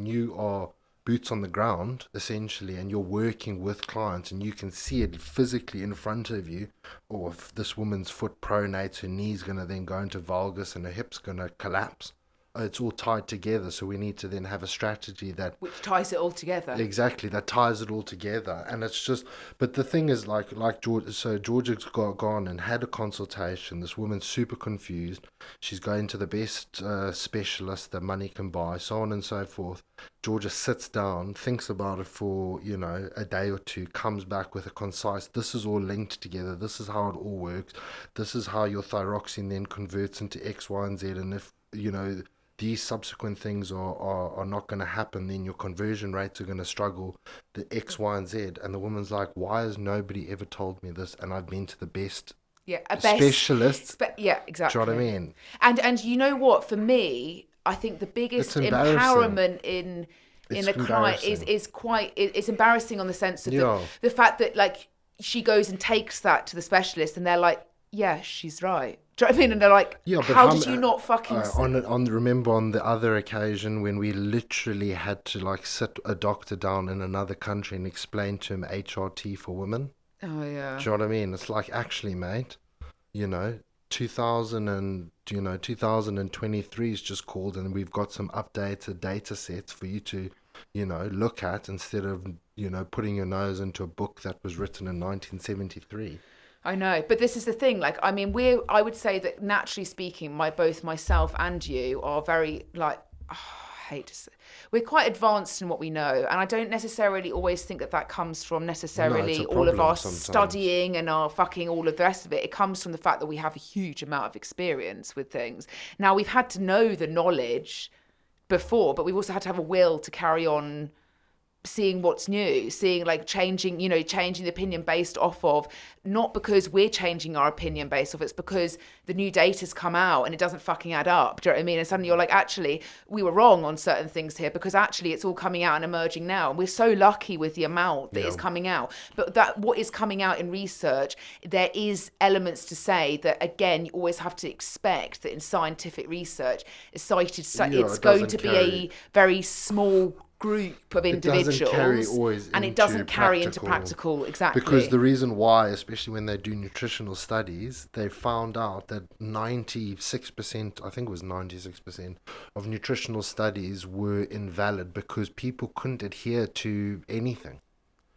you are boots on the ground essentially, and you're working with clients and you can see it physically in front of you, or if this woman's foot pronates, her knee's going to then go into valgus and her hip's going to collapse. It's all tied together, so we need to then have a strategy that Which ties it all together. exactly that ties it all together. And it's just, but the thing is, like George, so Georgia's gone and had a consultation. This woman's super confused. She's going to the best specialist that money can buy, so on and so forth. Georgia sits down, thinks about it for a day or two, comes back with a concise, this is all linked together, this is how it all works, this is how your thyroxine then converts into X, Y, and Z. And if these subsequent things are not going to happen, then your conversion rates are going to struggle, the X, Y, and Z. And the woman's like, why has nobody ever told me this? And I've been to the best Yeah, a best specialists. yeah, Do exactly. you know what I mean? And you know what? For me, I think the biggest It's embarrassing. empowerment in It's a client embarrassing. is quite it's embarrassing on the sense of Yeah. the fact that like she goes and takes that to the specialist and they're like, yeah, she's right. Do you know what I mean? And they're like, Yeah, but how did you not fucking remember on the other occasion when we literally had to like sit a doctor down in another country and explain to him HRT for women? Oh yeah. Do you know what I mean? It's like, actually, mate, 2000 and 2023 is just called, and we've got some updated data sets for you to look at instead of, putting your nose into a book that was written in 1973. I know, but this is the thing. Like, I mean, I would say that naturally speaking, both myself and you are very like, I hate to say, we're quite advanced in what we know, and I don't necessarily always think that comes from No, it's necessarily a all of problem our sometimes. studying and our fucking all of the rest of it. It comes from the fact that we have a huge amount of experience with things. Now we've had to know the knowledge before, but we've also had to have a will to carry on seeing what's new, seeing like changing the opinion based off of, not because we're changing our opinion based off, it's because the new data's come out and it doesn't fucking add up. Do you know what I mean? And suddenly you're like, actually, we were wrong on certain things here, because actually it's all coming out and emerging now. And we're so lucky with the amount that Yeah. is coming out. But that what is coming out in research, there is elements to say that, again, you always have to expect that in scientific research, Yeah, it's going to be a very small group of it doesn't carry individuals, always and it into doesn't carry into practical. practical. Because Exactly. the reason why, especially when they do nutritional studies, they found out that 96%, I think it was 96% of nutritional studies were invalid because people couldn't adhere to anything.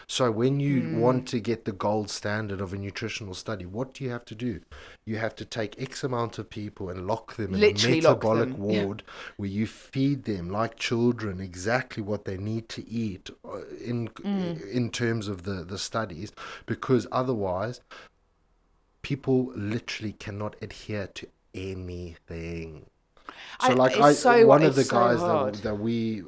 So when you want to get the gold standard of a nutritional study, what do you have to do? You have to take X amount of people and lock them in a Literally lock metabolic them. Yeah. ward where you feed them like children exactly what they need to eat in terms of the studies, because otherwise people literally cannot adhere to anything. So like one of It's the so guys hard. that we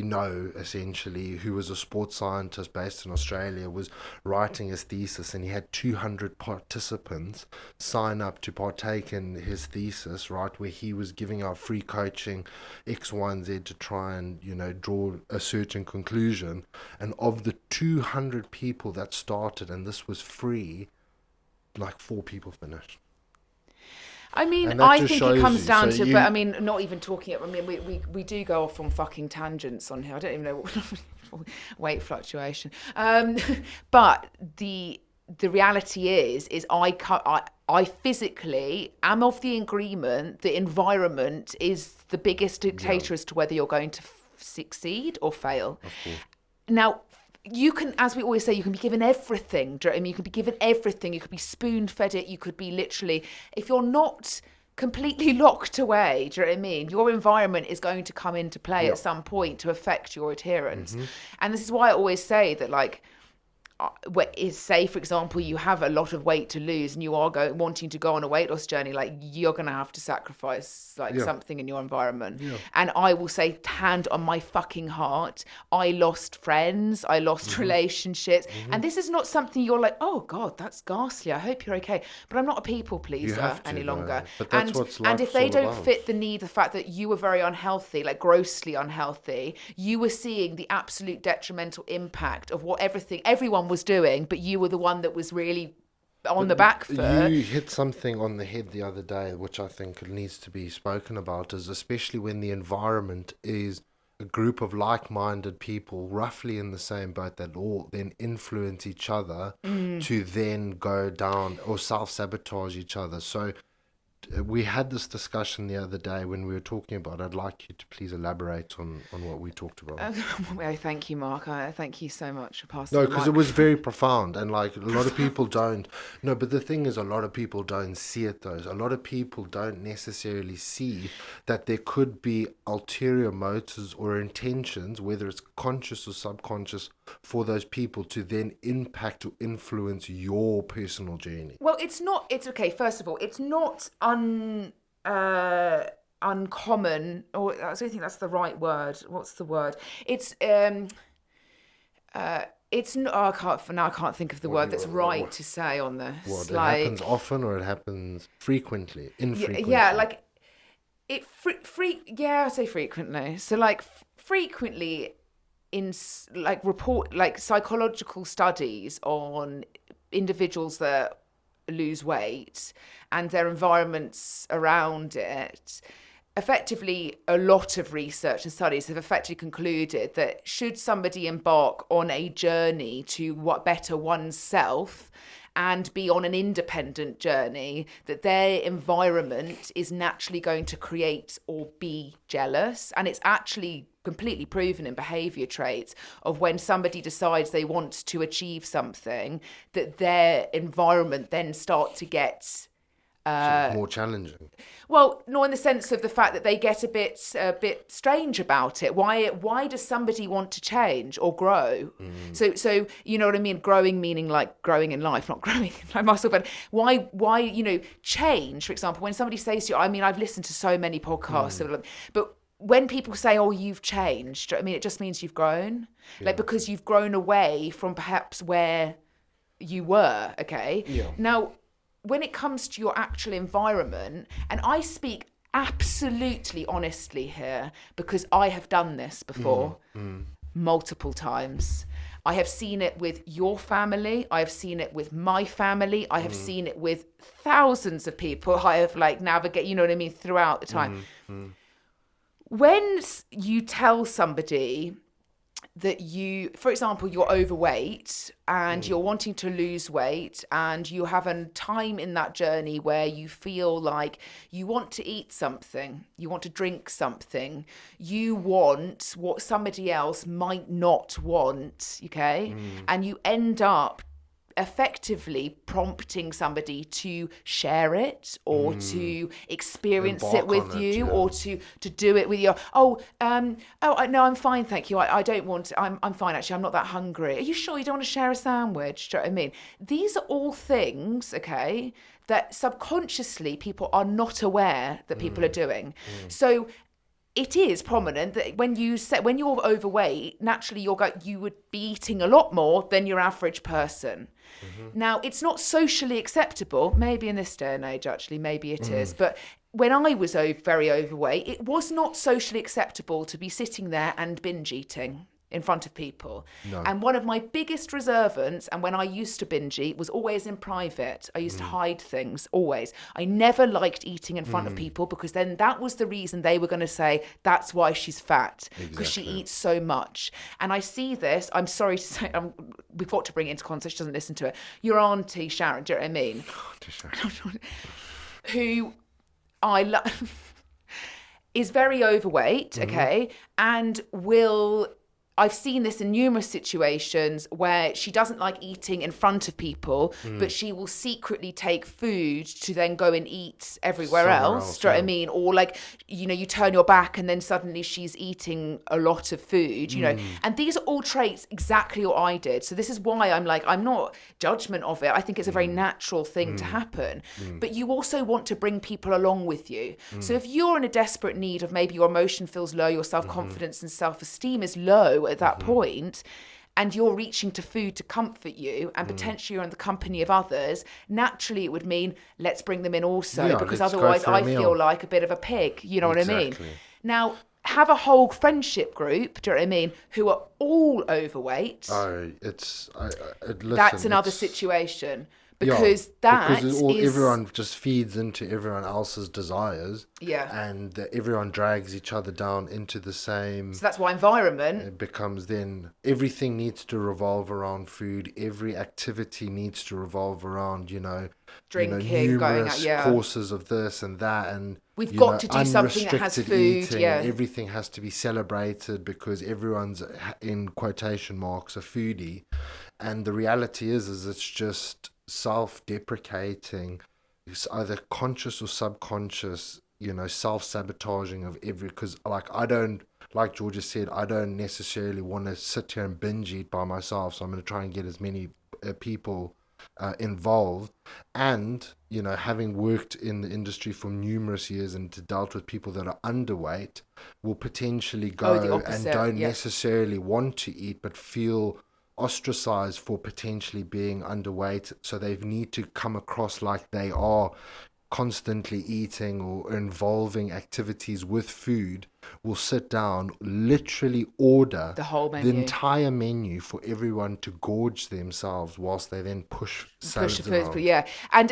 know essentially, who was a sports scientist based in Australia, was writing his thesis, and he had 200 participants sign up to partake in his thesis, right, where he was giving out free coaching, X, Y, and Z, to try and draw a certain conclusion. And of the 200 people that started, and this was free, like 4 people finished. I mean, And that I just think it shows comes you. So down to, but I you mean, not even talking. I mean, we do go off on fucking tangents on here. I don't even know what weight fluctuation. But the reality is I physically am of the agreement the environment is the biggest Yeah, dictator as to whether you're going to succeed or fail. of course. Now, you can, as we always say, you can be given everything. Do you know what I mean? You can be given everything. You could be spoon fed it. You could be literally, if you're not completely locked away, do you know what I mean? Your environment is going to come into play Yeah. at some point to affect your adherence. Mm-hmm. And this is why I always say that, like, is, say for example, you have a lot of weight to lose and you are wanting to go on a weight loss journey, like, you're going to have to sacrifice like Yeah. something in your environment. Yeah. And I will say, hand on my fucking heart, I lost friends, I lost Mm-hmm. relationships, Mm-hmm. and this is not something you're like, oh god, that's ghastly, I hope you're okay, but I'm not a people You pleaser have any to, longer. though. But that's and what and if life's they all don't about. fit the need, the fact that you were very unhealthy, like grossly unhealthy, you were seeing the absolute detrimental impact of what everyone was doing, but you were the one that was really on But the back foot. you hit something on the head the other day, which I think needs to be spoken about, is especially when the environment is a group of like-minded people, roughly in the same boat, that all then influence each other to then go down or self-sabotage each other. So we had this discussion the other day when we were talking about. I'd like you to please elaborate on what we talked about. Well, thank you, Mark. Thank you so much for passing No, the because it was microphone. very profound, and like a lot of people don't. No, but the thing is, a lot of people don't see it. Though a lot of people don't necessarily see that there could be ulterior motives or intentions, whether it's conscious or subconscious, for those people to then impact or influence your personal journey. Well, it's not. It's okay. First of all, it's not uncommon, or I don't think that's the right word. What's the word? It's it's not. Oh, I can't for now. I can't think of the What do word you that's right to say on this. what it happens Like, often or it happens frequently, yeah, infrequently. like it yeah, I say frequently. So like frequently in like report like psychological studies on individuals that lose weight and their environments around it, effectively a lot of research and studies have effectively concluded that should somebody embark on a journey to what better oneself and be on an independent journey, that their environment is naturally going to create or be jealous. And it's actually completely proven in behavior traits of when somebody decides they want to achieve something, that their environment then start to get More challenging. well, no, in the sense of the fact that they get a bit strange about it. Why does somebody want to change or grow? So you know what I mean. Growing meaning like growing in life, not growing in my muscle. But why change? For example, when somebody says to you, I mean, I've listened to so many podcasts, but when people say, "Oh, you've changed," I mean, it just means you've grown, like because you've grown away from perhaps where you were. Okay. Yeah. Now, when it comes to your actual environment, and I speak absolutely honestly here because I have done this before multiple times. I have seen it with your family. I have seen it with my family. I have seen it with thousands of people I have navigate, you know what I mean, throughout the time. When you tell somebody that you, for example, you're overweight and you're wanting to lose weight, and you have a time in that journey where you feel like you want to eat something, you want to drink something, you want what somebody else might not want, okay? And you end up effectively prompting somebody to share it or to experience it Embark with on it, you, yeah. or to do it with you. No, I'm fine, thank you. I don't want. I'm fine actually. I'm not that hungry. Are you sure you don't want to share a sandwich? Do you know what I mean? These are all things, okay, that subconsciously people are not aware that people are doing. So it is prominent that when you're overweight, naturally you would be eating a lot more than your average person. Now, it's not socially acceptable, maybe in this day and age, actually, maybe it is, but when I was very overweight, it was not socially acceptable to be sitting there and binge eating in front of people. No. And one of my biggest reservants, and when I used to binge eat, was always in private. I used to hide things, always. I never liked eating in front of people, because then that was the reason they were going to say, that's why she's fat, because she Exactly. eats so much. And I see this, I'm sorry to say, we've got to bring it into context, she doesn't listen to it. Your auntie Sharon, do you know what I mean? Who I love, is very overweight, okay, and I've seen this in numerous situations where she doesn't like eating in front of people, but she will secretly take food to then go and eat everywhere Somewhere else. else, Do you know what I yeah. mean? Or you turn your back and then suddenly she's eating a lot of food, And these are all traits exactly what I did. So this is why I'm not judgment of it. I think it's a very natural thing to happen. But you also want to bring people along with you. So if you're in a desperate need of, maybe your emotion feels low, your self-confidence and self-esteem is low at that point, and you're reaching to food to comfort you, and potentially you're in the company of others, naturally it would mean let's bring them in also, Yeah, because let's go otherwise for a I meal. feel like a bit of a pig, you know what I mean? Exactly. Now, have a whole friendship group, do you know what I mean, who are all overweight. Listen, That's another it's- situation, Yeah, because that because is everyone just feeds into everyone else's desires, Yeah. and everyone drags each other down into the same. So that's why environment. It becomes then everything needs to revolve around food. Every activity needs to revolve around Drinking, going out, numerous yeah. courses of this and that, and We've got to do something that has unrestricted food, eating, yeah. and everything has to be celebrated because everyone's, in quotation marks, a foodie. And the reality is it's just self-deprecating. It's either conscious or subconscious, self-sabotaging of because I don't, like Georgia said, I don't necessarily want to sit here and binge eat by myself, so I'm going to try and get as many people involved. And having worked in the industry for numerous years and dealt with people that are underweight, will potentially The go and opposite, don't yeah. necessarily want to eat but feel ostracized for potentially being underweight, so they need to come across like they are constantly eating or involving activities with food will sit down, literally order The whole the menu. entire menu for everyone to gorge themselves whilst they then push Push the salads foods, but around. yeah, and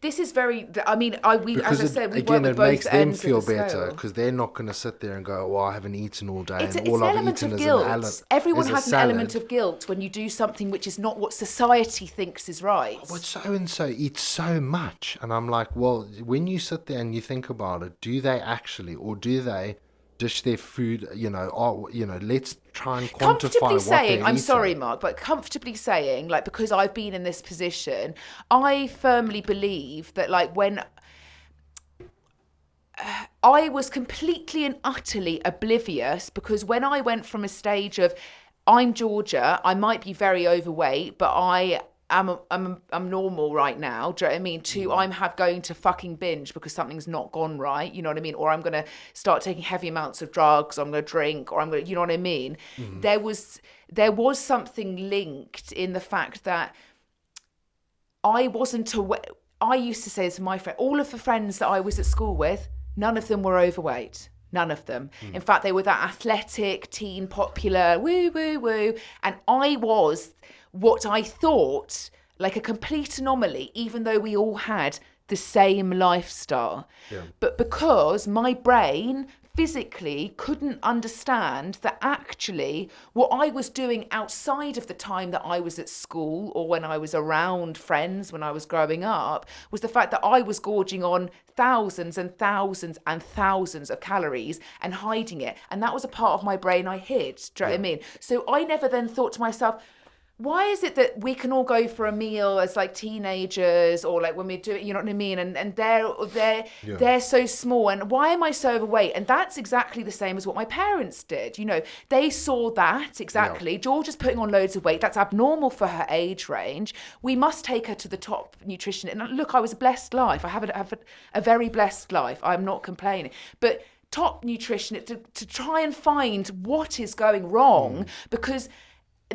this is very. I mean, we as Because I it said, we work again, with it both makes them ends of feel the better scale. because they're not going to sit there and go, "Well, I haven't eaten all day, and It's all an I've element eaten of is an guilt. Everyone is a has an element salad." of guilt when you do something which is not what society thinks is right. But so and so eats so much, and I'm like, well, when you sit there and you think about it, do they actually, or do they dish their food? Let's try and Comfortably quantify what saying, they're I'm sorry, eating. Mark, but comfortably saying, like, because I've been in this position, I firmly believe that, like, when I was completely and utterly oblivious, because when I went from a stage of I'm Georgia, I might be very overweight, but I'm normal right now. Do you know what I mean? To I'm have going to fucking binge because something's not gone right. You know what I mean? Or I'm gonna start taking heavy amounts of drugs. Or I'm gonna drink, or I'm gonna. You know what I mean? Mm. There was something linked in the fact that I wasn't aware. I used to say this to my friend, all of the friends that I was at school with, none of them were overweight. None of them. In fact, they were that athletic, teen, popular, woo, woo, woo. And I was what I thought like a complete anomaly, even though we all had the same lifestyle. Yeah. But because my brain physically couldn't understand that actually what I was doing outside of the time that I was at school or when I was around friends when I was growing up was the fact that I was gorging on thousands and thousands and thousands of calories and hiding it. And that was a part of my brain I hid. Do you know what I mean? So I never then thought to myself, why is it that we can all go for a meal as like teenagers or like when we do it, you know what I mean? And Yeah. they're so small, and why am I so overweight? And that's exactly the same as what my parents did. You know, they saw that Yeah. exactly. Georgia's putting on loads of weight. That's abnormal for her age range. We must take her to the top nutrition. And look, I was a blessed life. I have a very blessed life. I'm not complaining. But top nutrition to try and find what is going wrong because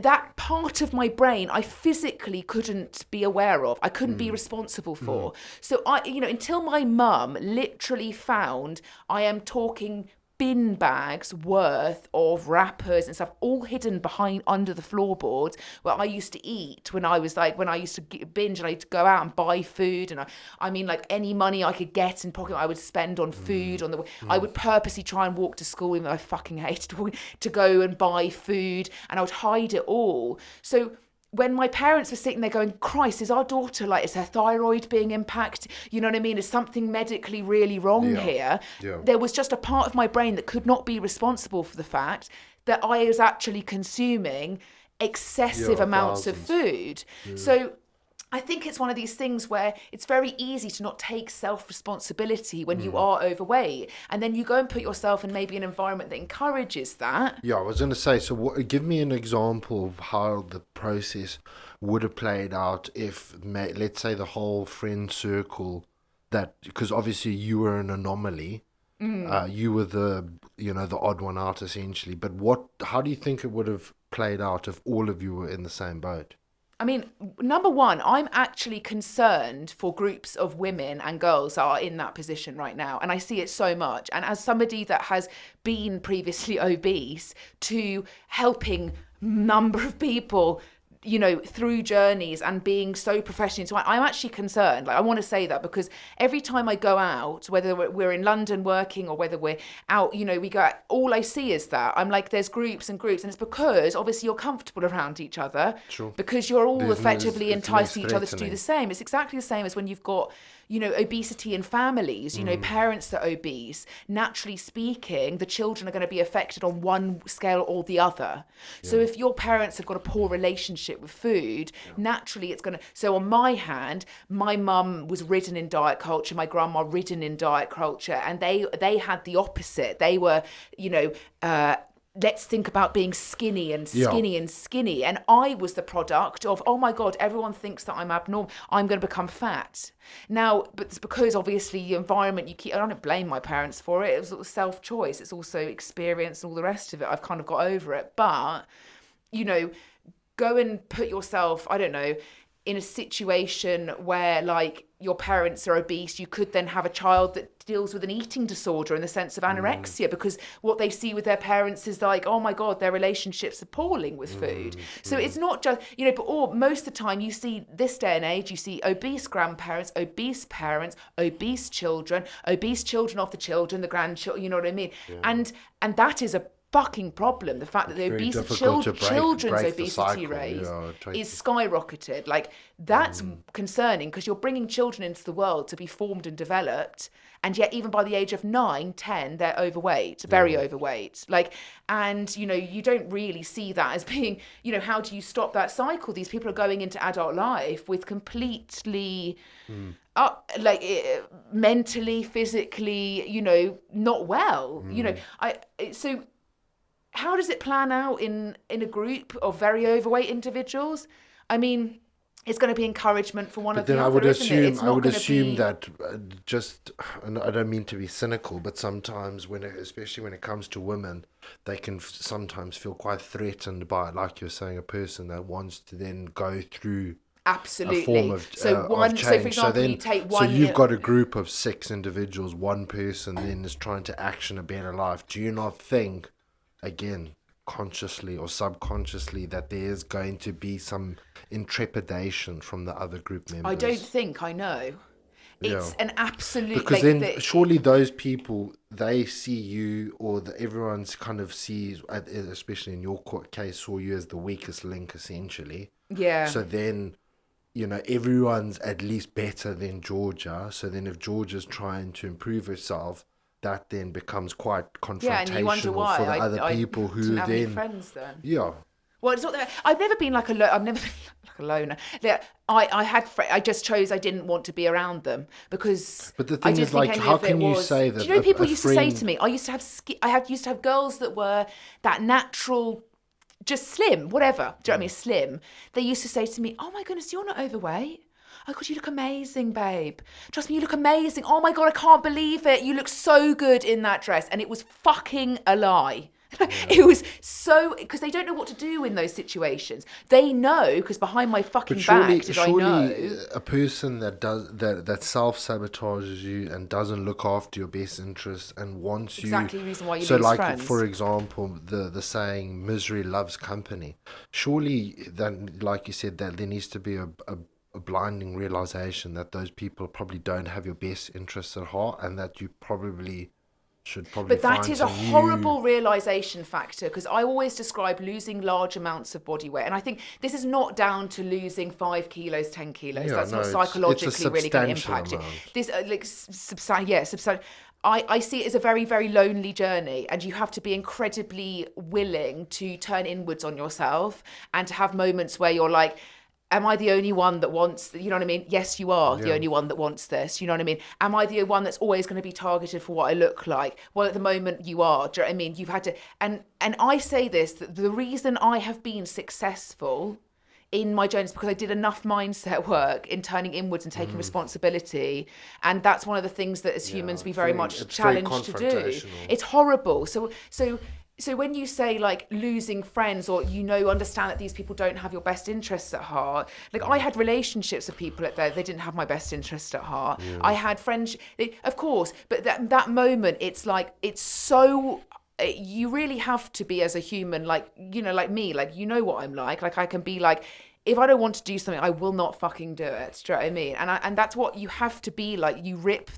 that part of my brain I physically couldn't be aware of. I couldn't be responsible for. So until my mum literally found, I am talking bin bags worth of wrappers and stuff all hidden behind under the floorboards where I used to eat when I used to binge and I'd go out and buy food, and I mean like any money I could get in pocket I would spend on food on the way. I would purposely try and walk to school even though I fucking hated walking, to go and buy food, and I would hide it all. So when my parents were sitting there going, Christ, is our daughter like, is her thyroid being impacted? You know what I mean? Is something medically really wrong Yeah. here? Yeah. There was just a part of my brain that could not be responsible for the fact that I was actually consuming excessive Yeah, amounts of thousands. food. So I think it's one of these things where it's very easy to not take self-responsibility when you are overweight. And then you go and put yourself in maybe an environment that encourages that. Yeah, I was going to say, so give me an example of how the process would have played out if, let's say, the whole friend circle that, because obviously you were an anomaly, you were the odd one out essentially. But how do you think it would have played out if all of you were in the same boat? I mean, number one, I'm actually concerned for groups of women and girls that are in that position right now. And I see it so much. And as somebody that has been previously obese to helping number of people, through journeys and being so professional. So I'm actually concerned. Like, I want to say that because every time I go out, whether we're in London working or whether we're out, we go out, all I see is that. I'm like, there's groups and groups. And it's because obviously you're comfortable around each other. Sure. Because you're all effectively it's less enticing each other to do threatening. the same. It's exactly the same as when you've got, obesity in families, parents that are obese. Naturally speaking, the children are going to be affected on one scale or the other. So if your parents have got a poor relationship with food, naturally it's going to. So on my hand, my mum was ridden in diet culture, my grandma ridden in diet culture, and they had the opposite. They were, let's think about being skinny and skinny and skinny. And I was the product of, oh my God, everyone thinks that I'm abnormal. I'm going to become fat. Now, but it's because obviously the environment I don't blame my parents for it. It was sort of self-choice. It's also experience and all the rest of it. I've kind of got over it. But, go and put yourself, I don't know, in a situation where like your parents are obese, you could then have a child that deals with an eating disorder in the sense of anorexia, because what they see with their parents is like, oh my God, their relationship's appalling with food. So it's not just, but or most of the time you see this day and age, you see obese grandparents, obese parents, obese children of the children, the grandchildren, you know what I mean? And that is a fucking problem. The fact that the Very obesity difficult to children's break the obesity cycle. rate Yeah, is skyrocketed. Like that's concerning, because you're bringing children into the world to be formed and developed, and yet even by the age of 9, 10, they're overweight, very overweight. Like, and you don't really see that as being, how do you stop that cycle? These people are going into adult life with completely mentally, physically, not well. So how does it plan out in a group of very overweight individuals? I mean, it's going to be encouragement for one But of then the I other, would isn't it? assume It's not going to be... that and I don't mean to be cynical, but sometimes especially when it comes to women, they can sometimes feel quite threatened by, like you're saying, a person that wants to then go through a form Absolutely. of So change. for example, you take one... So you've got a group of 6 individuals. One person then is trying to action a better life. Do you not think, again, consciously or subconsciously, that there is going to be some intrepidation from the other group members? I don't think I know. It's an absolute... Because then surely those people, they see you, or everyone's kind of sees, especially in your case, saw you as the weakest link, essentially. Yeah. So then, everyone's at least better than Georgia. So then if Georgia's trying to improve herself, that then becomes quite confrontational and you wonder why for the other people who didn't have any then... friends then. Yeah. Well, it's not that I've never been like I've never been like a loner. I just chose I didn't want to be around them, because But the I thing didn't is, think like, any how of it can you was... say that Do you know people a used to say friend... to me, I used to have girls that were that natural, just slim, whatever. Do you know what I mean? Slim. They used to say to me, "Oh my goodness, you're not overweight. Oh God, you look amazing, babe. Trust me, you look amazing. Oh my God, I can't believe it. You look so good in that dress." And it was fucking a lie. It was so... because they don't know what to do in those situations. They know, because behind my fucking back did I know... a person that self-sabotages you and doesn't look after your best interests and wants exactly the reason why you so lose like friends. For example, the saying misery loves company. Surely then, like you said, that there needs to be a blinding realization that those people probably don't have your best interests at heart, and that you probably should probably... But that is a horrible realization factor, because I always describe losing large amounts of body weight, and I think this is not down to losing 5 kilos, 10 kilos. That's not psychologically really going to impact it. This I see it as a very, very lonely journey, and you have to be incredibly willing to turn inwards on yourself and to have moments where you're like, am I the only one that wants, you know what I mean? Yes, you are the only one that wants this, you know what I mean? Am I the one that's always going to be targeted for what I look like? Well, at the moment you are, do you know what I mean? You've had to, and I say this, that the reason I have been successful in my journey is because I did enough mindset work in turning inwards and taking responsibility. And that's one of the things that as humans we very much challenged to do. It's horrible. So when you say like losing friends, or understand that these people don't have your best interests at heart, like I had relationships with people they didn't have my best interest at heart. I had friends, of course, but that moment, it's like, it's so... you really have to be, as a human, like like me, like what I'm like I can be like, if I don't want to do something, I will not fucking do it. Do you know what I mean? And that's what you have to be like. You rip...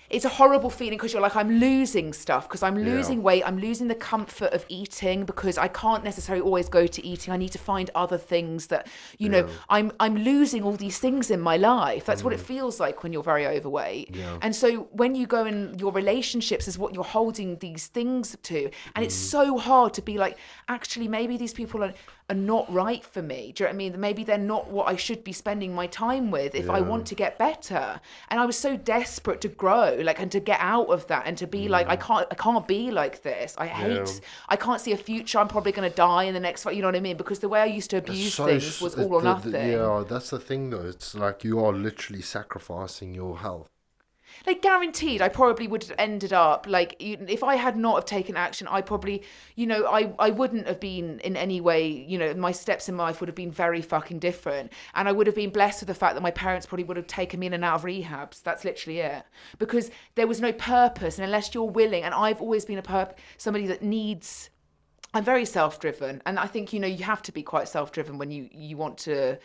it's a horrible feeling, because you're like, I'm losing stuff, because I'm losing weight, I'm losing the comfort of eating, because I can't necessarily always go to eating. I need to find other things that, I'm losing all these things in my life. That's what it feels like when you're very overweight. And so when you go in your relationships is what you're holding these things to. And it's so hard to be like, actually, maybe these people are not right for me. Do you know what I mean? Maybe they're not what I should be spending my time with if I want to get better. And I was so desperate to grow, like, and to get out of that, and to be like, I can't be like this. I can't see a future. I'm probably going to die in the next, you know what I mean? Because the way I used to abuse things was all or nothing. That's the thing though. It's like you are literally sacrificing your health. like guaranteed I probably would have ended up like, if I had not have taken action, I probably, I wouldn't have been in any way, my steps in life would have been very fucking different, and I would have been blessed with the fact that my parents probably would have taken me in and out of rehabs. That's literally it, because there was no purpose, and unless you're willing, and I've always been somebody that needs, I'm very self-driven, and I think you have to be quite self-driven when you want to.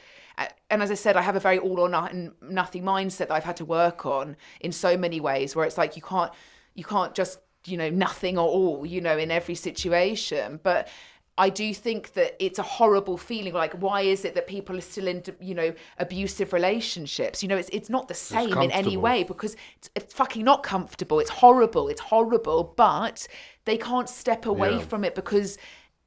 And as I said, I have a very all or nothing mindset that I've had to work on in so many ways, where it's like you can't just nothing or all in every situation. But I do think that it's a horrible feeling. Like, why is it that people are still in abusive relationships? It's not the same in any way, because it's fucking not comfortable. It's horrible, but they can't step away from it because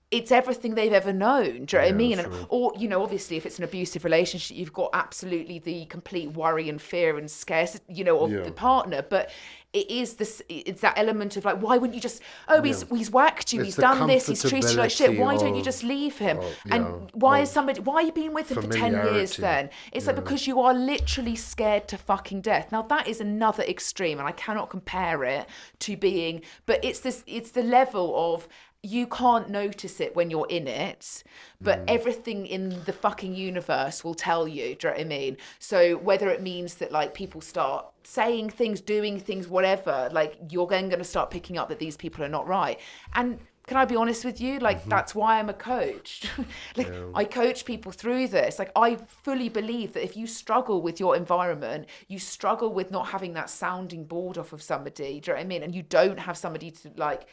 it's everything they've ever known. Do you know what I mean? And, or, obviously, if it's an abusive relationship, you've got absolutely the complete worry and fear and scarcity, of the partner. But it's that element of like, why wouldn't you just, he's whacked you, he's done this, he's treated you like shit, why don't you just leave him? And why are you being with him for 10 years then? It's like, because you are literally scared to fucking death. Now that is another extreme, and I cannot compare it to being, but it's the level of, you can't notice it when you're in it, but everything in the fucking universe will tell you. Do you know what I mean? So whether it means that like people start saying things, doing things, whatever, like you're going to start picking up that these people are not right. And can I be honest with you? Like, that's why I'm a coach. I coach people through this. Like, I fully believe that if you struggle with your environment, you struggle with not having that sounding board off of somebody, do you know what I mean? And you don't have somebody to like,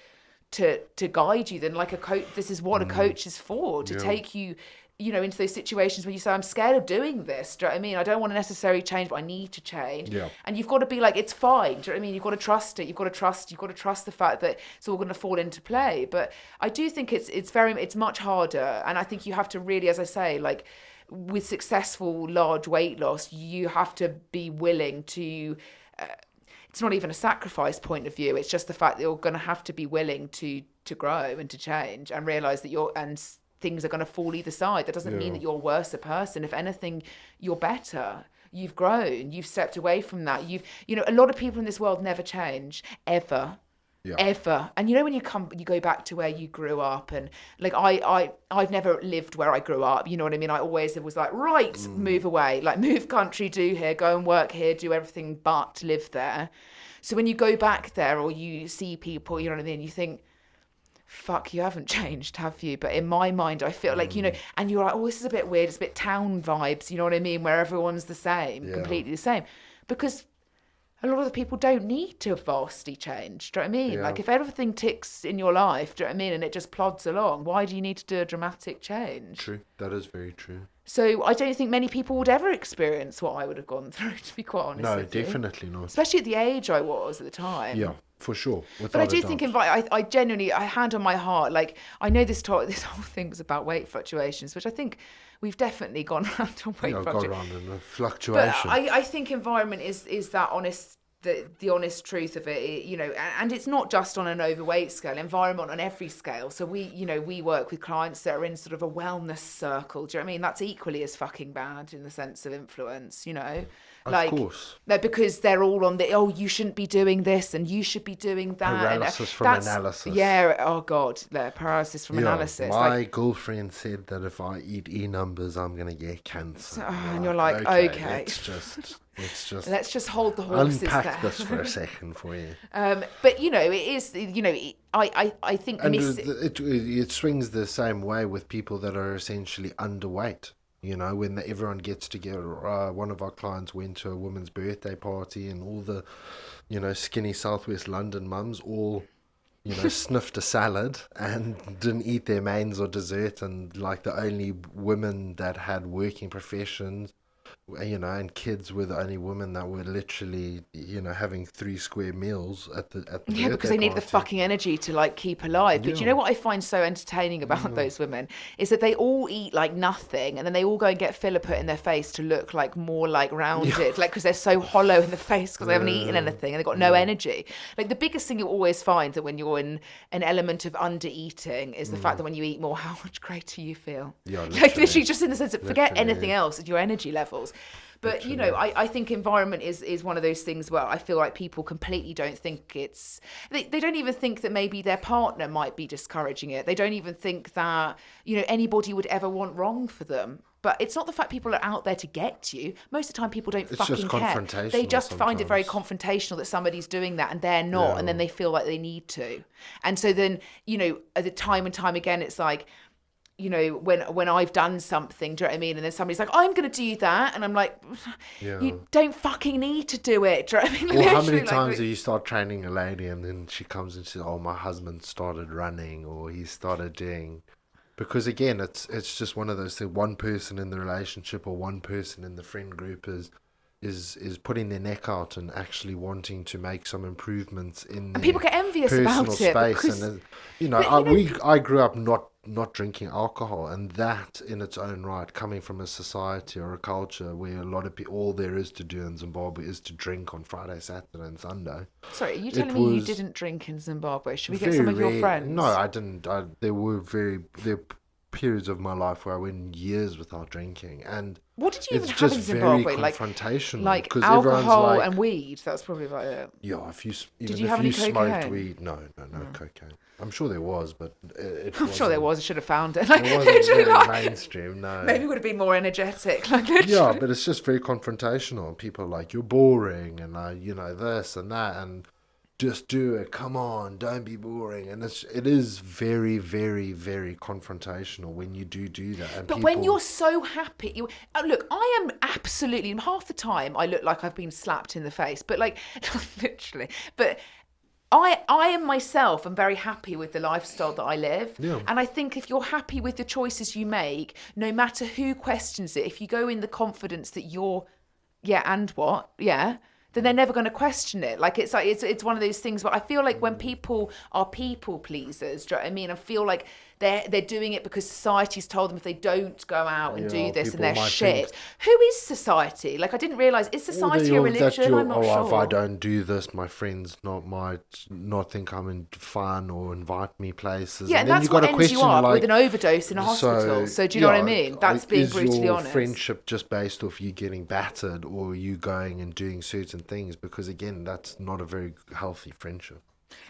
to guide you, then like a coach, this is what a coach is for, to take you into those situations where you say, I'm scared of doing this, do you know what I mean? I don't want to necessarily change, but I need to change. And you've got to be like, it's fine, do you know what I mean? You've got to trust it, you've got to trust the fact that it's all going to fall into play. But I do think it's much harder, and I think you have to really, as I say, like with successful large weight loss, you have to be willing to it's not even a sacrifice point of view. It's just the fact that you're going to have to be willing to grow and to change, and realize that things are going to fall either side. That doesn't mean that you're worse a person. If anything, you're better. You've grown. You've stepped away from that. A lot of people in this world never change ever. Ever. And when you go back to where you grew up, and like I've never lived where I grew up, you know what I mean? I always was like, right, move away, like move country, do here, go and work here, do everything but live there. So when you go back there, or you see people, you know what I mean, you think, fuck, you haven't changed, have you? But in my mind, I feel like, and you're like, oh, this is a bit weird, it's a bit town vibes, you know what I mean, where everyone's the same, completely the same. Because a lot of the people don't need to vastly change. Do you know what I mean? Like, if everything ticks in your life, do you know what I mean, and it just plods along, why do you need to do a dramatic change? True. That is very true. So I don't think many people would ever experience what I would have gone through, to be quite honest with you. No, definitely not. Especially at the age I was at the time. Yeah, for sure. But I do think, I genuinely, I hand on my heart, like, I know this whole thing was about weight fluctuations, which I think we've definitely gone around on weight fluctuations. Gone around in a fluctuation. But I think environment is that honest, the honest truth of it, and it's not just on an overweight scale, environment on every scale. So we work with clients that are in sort of a wellness circle. Do you know what I mean? That's equally as fucking bad in the sense of influence, Of course. Because they're all on you shouldn't be doing this and you should be doing that. Paralysis from analysis. Yeah, oh God, paralysis from analysis. My girlfriend said that if I eat E numbers, I'm going to get cancer. And you're like, okay. Let's just hold the horses unpack there. this for a second for you. But it is, I think and it swings the same way with people that are essentially underweight. When everyone gets together, one of our clients went to a woman's birthday party, and all the, skinny Southwest London mums all, sniffed a salad and didn't eat their mains or dessert, and like the only women that had working professions, and kids were the only women that were literally, having 3 square meals at the because they need the fucking energy to like keep alive. But you know what I find so entertaining about those women is that they all eat like nothing, and then they all go and get filler put in their face to look like more like rounded, like because they're so hollow in the face because they haven't eaten anything and they've got no energy. Like the biggest thing you always find that when you're in an element of under eating is the fact that when you eat more, how much greater you feel. Yeah, like literally just in the sense of forget anything else, your energy levels. But literally. I think environment is one of those things where I feel like people completely don't think they don't even think that maybe their partner might be discouraging it. They don't even think that, anybody would ever want wrong for them. But it's not the fact people are out there to get you. Most of the time, people don't It's just fucking care. They confrontational just find it very sometimes. confrontational that somebody's doing that and they're not, and Yeah. then they feel like they need to. And so then, at the time and time again, it's like, when I've done something, do you know what I mean? And then somebody's like, I'm going to do that. And I'm like, Yeah. you don't fucking need to do it. Do you know what I mean? Or how many Literally, times do you start training a lady and then she comes and says, "Oh, my husband started running or he started doing," because again, it's just one of those things. One person in the relationship or one person in the friend group is putting their neck out and actually wanting to make some improvements in and people their get envious personal about it space. because, And but I grew up not drinking alcohol, and that in its own right, coming from a society or a culture where a lot of people, all there is to do in Zimbabwe is to drink on Friday, Saturday, and Sunday. sorry, are you It telling me you was didn't drink in Zimbabwe? Should we get very some of your rare. No, friends? I didn't. There were periods of my life where I went years without drinking, and What did you even it's have just in very Zimbabwe? confrontational Like because everyone's alcohol like, and weed. That's probably about it. yeah, Did even you if have any you smoked cocaine? weed, no cocaine. I'm sure there was, but it I'm sure there wasn't. was. I should have found it. It Like wasn't literally, very like mainstream. No. maybe it would have been more energetic. Like Yeah, literally. but it's just very confrontational. People are like, "You're boring," and this and that, and just do it. Come on, don't be boring. And it is very, very, very confrontational when you do that. And But when you're people, so happy, look. I am absolutely half the time. I look like I've been slapped in the face, but like literally. But I am myself. I'm very happy with the lifestyle that I live, yeah, and I think if you're happy with the choices you make, no matter who questions it, if you go in the confidence that you're, yeah, and what, yeah, then they're never going to question it. Like it's one of those things where I feel like when people are people pleasers, do you know what I mean? I feel like they're doing it because society's told them if they don't go out and do this and people they're might think, shit. Who is society? Like I didn't realize, is or society a religion? I'm not if I sure. don't do this, my friends might not think I'm in fun or invite me places. Yeah, And and then you that's got what to ends you question up with like, an overdose in a hospital. so So do you know what I yeah, mean? That's being is brutally your honest. friendship just based off you getting battered or you going and doing certain things? Because again, that's not a very healthy friendship.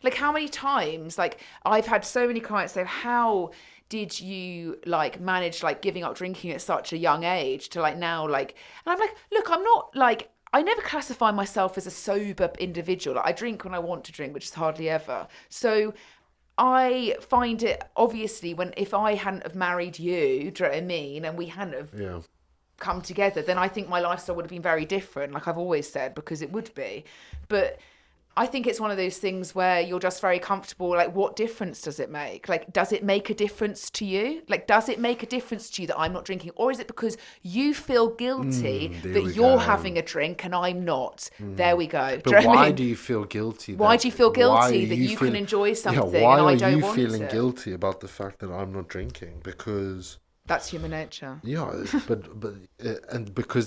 Like how many times, like I've had so many clients say, how did you like manage like giving up drinking at such a young age to like now like, and I'm like, look, I'm not like, I never classify myself as a sober individual. Like I drink when I want to drink, which is hardly ever. So I find it obviously when if I hadn't have married you, do you know what I mean? And we hadn't have Yeah. come together, then I think my lifestyle would have been very different, like I've always said, because it would be. But I think it's one of those things where you're just very comfortable. Like, what difference does it make? Like, does it make a difference to you? Like, does it make a difference to you that I'm not drinking? Or is it because you feel guilty There that we you're go. having a drink and I'm not? There we go. Do But you know what I why mean? do you feel guilty? Why do you feel Why are guilty that you can feel, enjoy yeah, something why and I are don't you want feeling it? guilty about the fact that I'm not drinking? Because That's human nature. yeah, and because because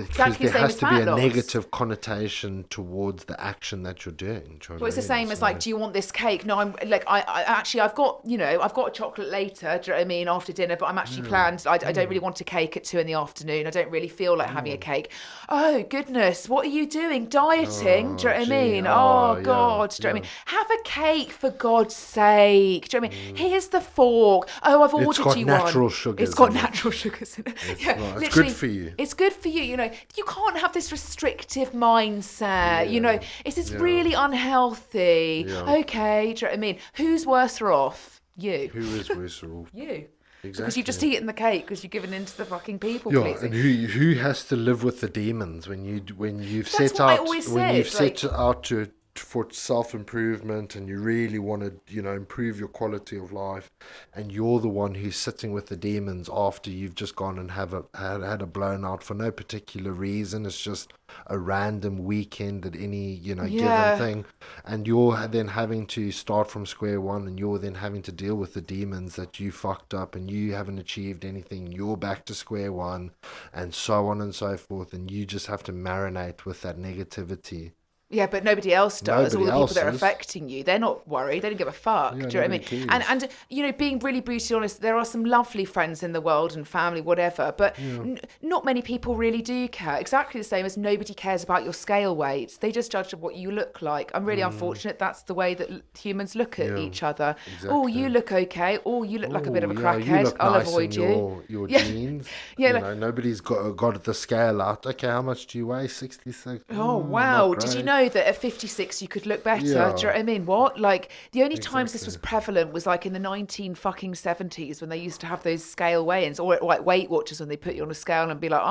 Exactly there the same has as to be fat a loss. negative connotation towards the action that you're doing. Do you know Well, what it's I the mean? same as like, So, do you want this cake? No, I'm like, I actually, I've got, I've got a chocolate later. Do you know what I mean? After dinner, but I'm actually planned. I don't really want a cake at 2 in the afternoon. I don't really feel like having a cake. Oh goodness, what are you doing? Dieting? Do you know oh what I gee, mean? oh Oh yeah, God, do you know what I yeah. mean? Have a cake for God's sake. Do you know what I mean? Here's the fork. Oh, I've It's ordered got you natural one. It's sugars got in it. natural sugars in it. It's Yeah, not. It's good literally. for you. It's good for you. You can't have this restrictive mindset. Yeah, It's this yeah, really unhealthy. yeah. Okay, do you know what I mean? Who's worse off? You. Who is worse off? You. Because you've just Exactly. eaten the cake because you've given in to the fucking people Yeah, pleasing. and who has to live with the demons when you've That's set what I out always when you've said. set out to for self improvement and you really want to improve your quality of life, and you're the one who's sitting with the demons after you've just gone and had a blown out for no particular reason. It's just a random weekend at any given Yeah. thing, and you're then having to start from square one, and you're then having to deal with the demons that you fucked up and you haven't achieved anything. You're back to square one, and so on and so forth, and you just have to marinate with that negativity. Yeah, but nobody else does. All Nobody the people else that are is. affecting you, they're not worried. They don't give a fuck. Yeah, Do you know what I nobody mean? And cares. and you know, being really brutally honest, there are some lovely friends in the world and family, whatever. But Yeah. not many people really do care. Exactly the same as nobody cares about your scale weights. They just judge what you look like. I'm really unfortunate. That's the way that humans look at Yeah. each other. Oh, you Exactly. look okay. Oh, you look like a bit of Oh, a yeah, you crackhead. look I'll nice in avoid you. your Yeah, jeans. yeah. You Like, know, nobody's got the scale out. Okay, how much do you weigh? 66. oh Not wow! Did you great. know that at 56 you could look better? Do you know Yeah, what I mean? What? Like the only times this was exactly. prevalent was like in the 19 fucking 70s when they used to have those scale weigh-ins or like Weight Watchers when they put you on a scale and be like,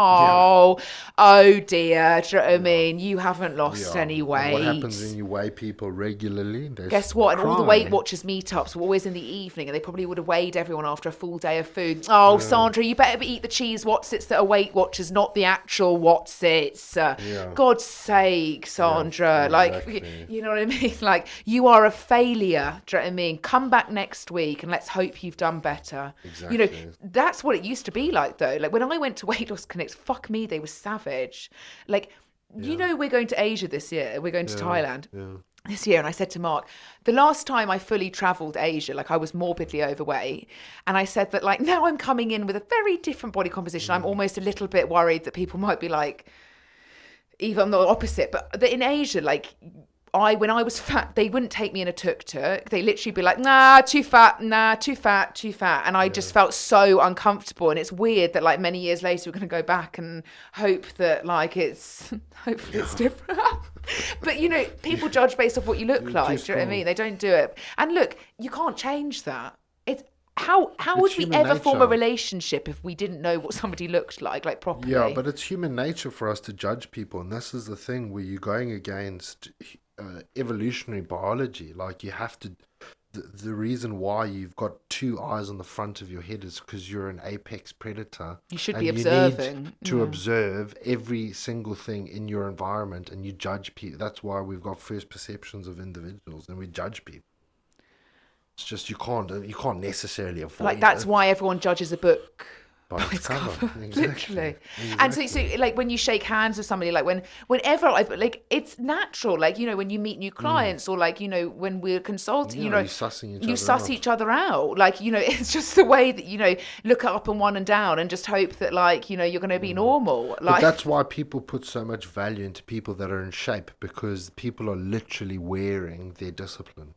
Yeah, oh dear. Do you know what I yeah, mean? You haven't lost yeah. any And what happens when weight. you weigh people regularly? Guess what? And all the Weight Cry. Watchers meetups were always in the evening, and they probably would have weighed everyone after a full day of food. Oh, Yeah, Sandra, you better eat the cheese Wotsits that are Weight Watchers, not the actual Wotsits. yeah, God's sake, yeah, Sandra. Like, exactly, you know what I mean? Like, you are a failure. Do you know what I mean? Come back next week and let's hope you've done better. You know, exactly. that's what it used to be like, though. Like, when I went to Weight Loss Clinics, fuck me, they were savage. Like, you Yeah, know, we're going to Asia this year. We're going to yeah, Thailand yeah. this year. And I said to Mark, the last time I fully traveled Asia, like I was morbidly overweight. And I said that like now I'm coming in with a very different body composition. I'm almost a little bit worried that people might be like, even the opposite. But in Asia, like when I was fat, they wouldn't take me in a tuk-tuk. They literally be like, nah, too fat, nah, too fat, too fat. And I Yeah. just felt so uncomfortable. And it's weird that like many years later, we're going to go back and hope that like hopefully it's different. But you know, people judge based off what you look You like. just Do you know what I can't. mean? They don't do it. And look, you can't change that. It's how It's would we human ever form a nature. relationship if we didn't know what somebody looked like Yeah, properly? but it's human nature for us to judge people, and this is the thing where you're going against evolutionary biology. Like you have to. The reason why you've got two eyes on the front of your head is because you're an apex predator, You should be and you need observing. to Yeah. observe every single thing in your environment, and you judge people. That's why we've got first perceptions of individuals, and we judge people. It's just you can't necessarily Like avoid that's it why everyone judges a book by by its its cover. cover, Exactly, literally. And so, exactly. like when you shake hands with somebody, like whenever I like, it's natural. Like you know, when you meet new clients, or like you know, when we're consulting, you Yeah, know, you're sussing each you other suss out. each other out. Like you know, it's just the way that you know, look up and one and down, and just hope that like you know you're going to be normal. But Like that's why people put so much value into people that are in shape because people are literally wearing their discipline.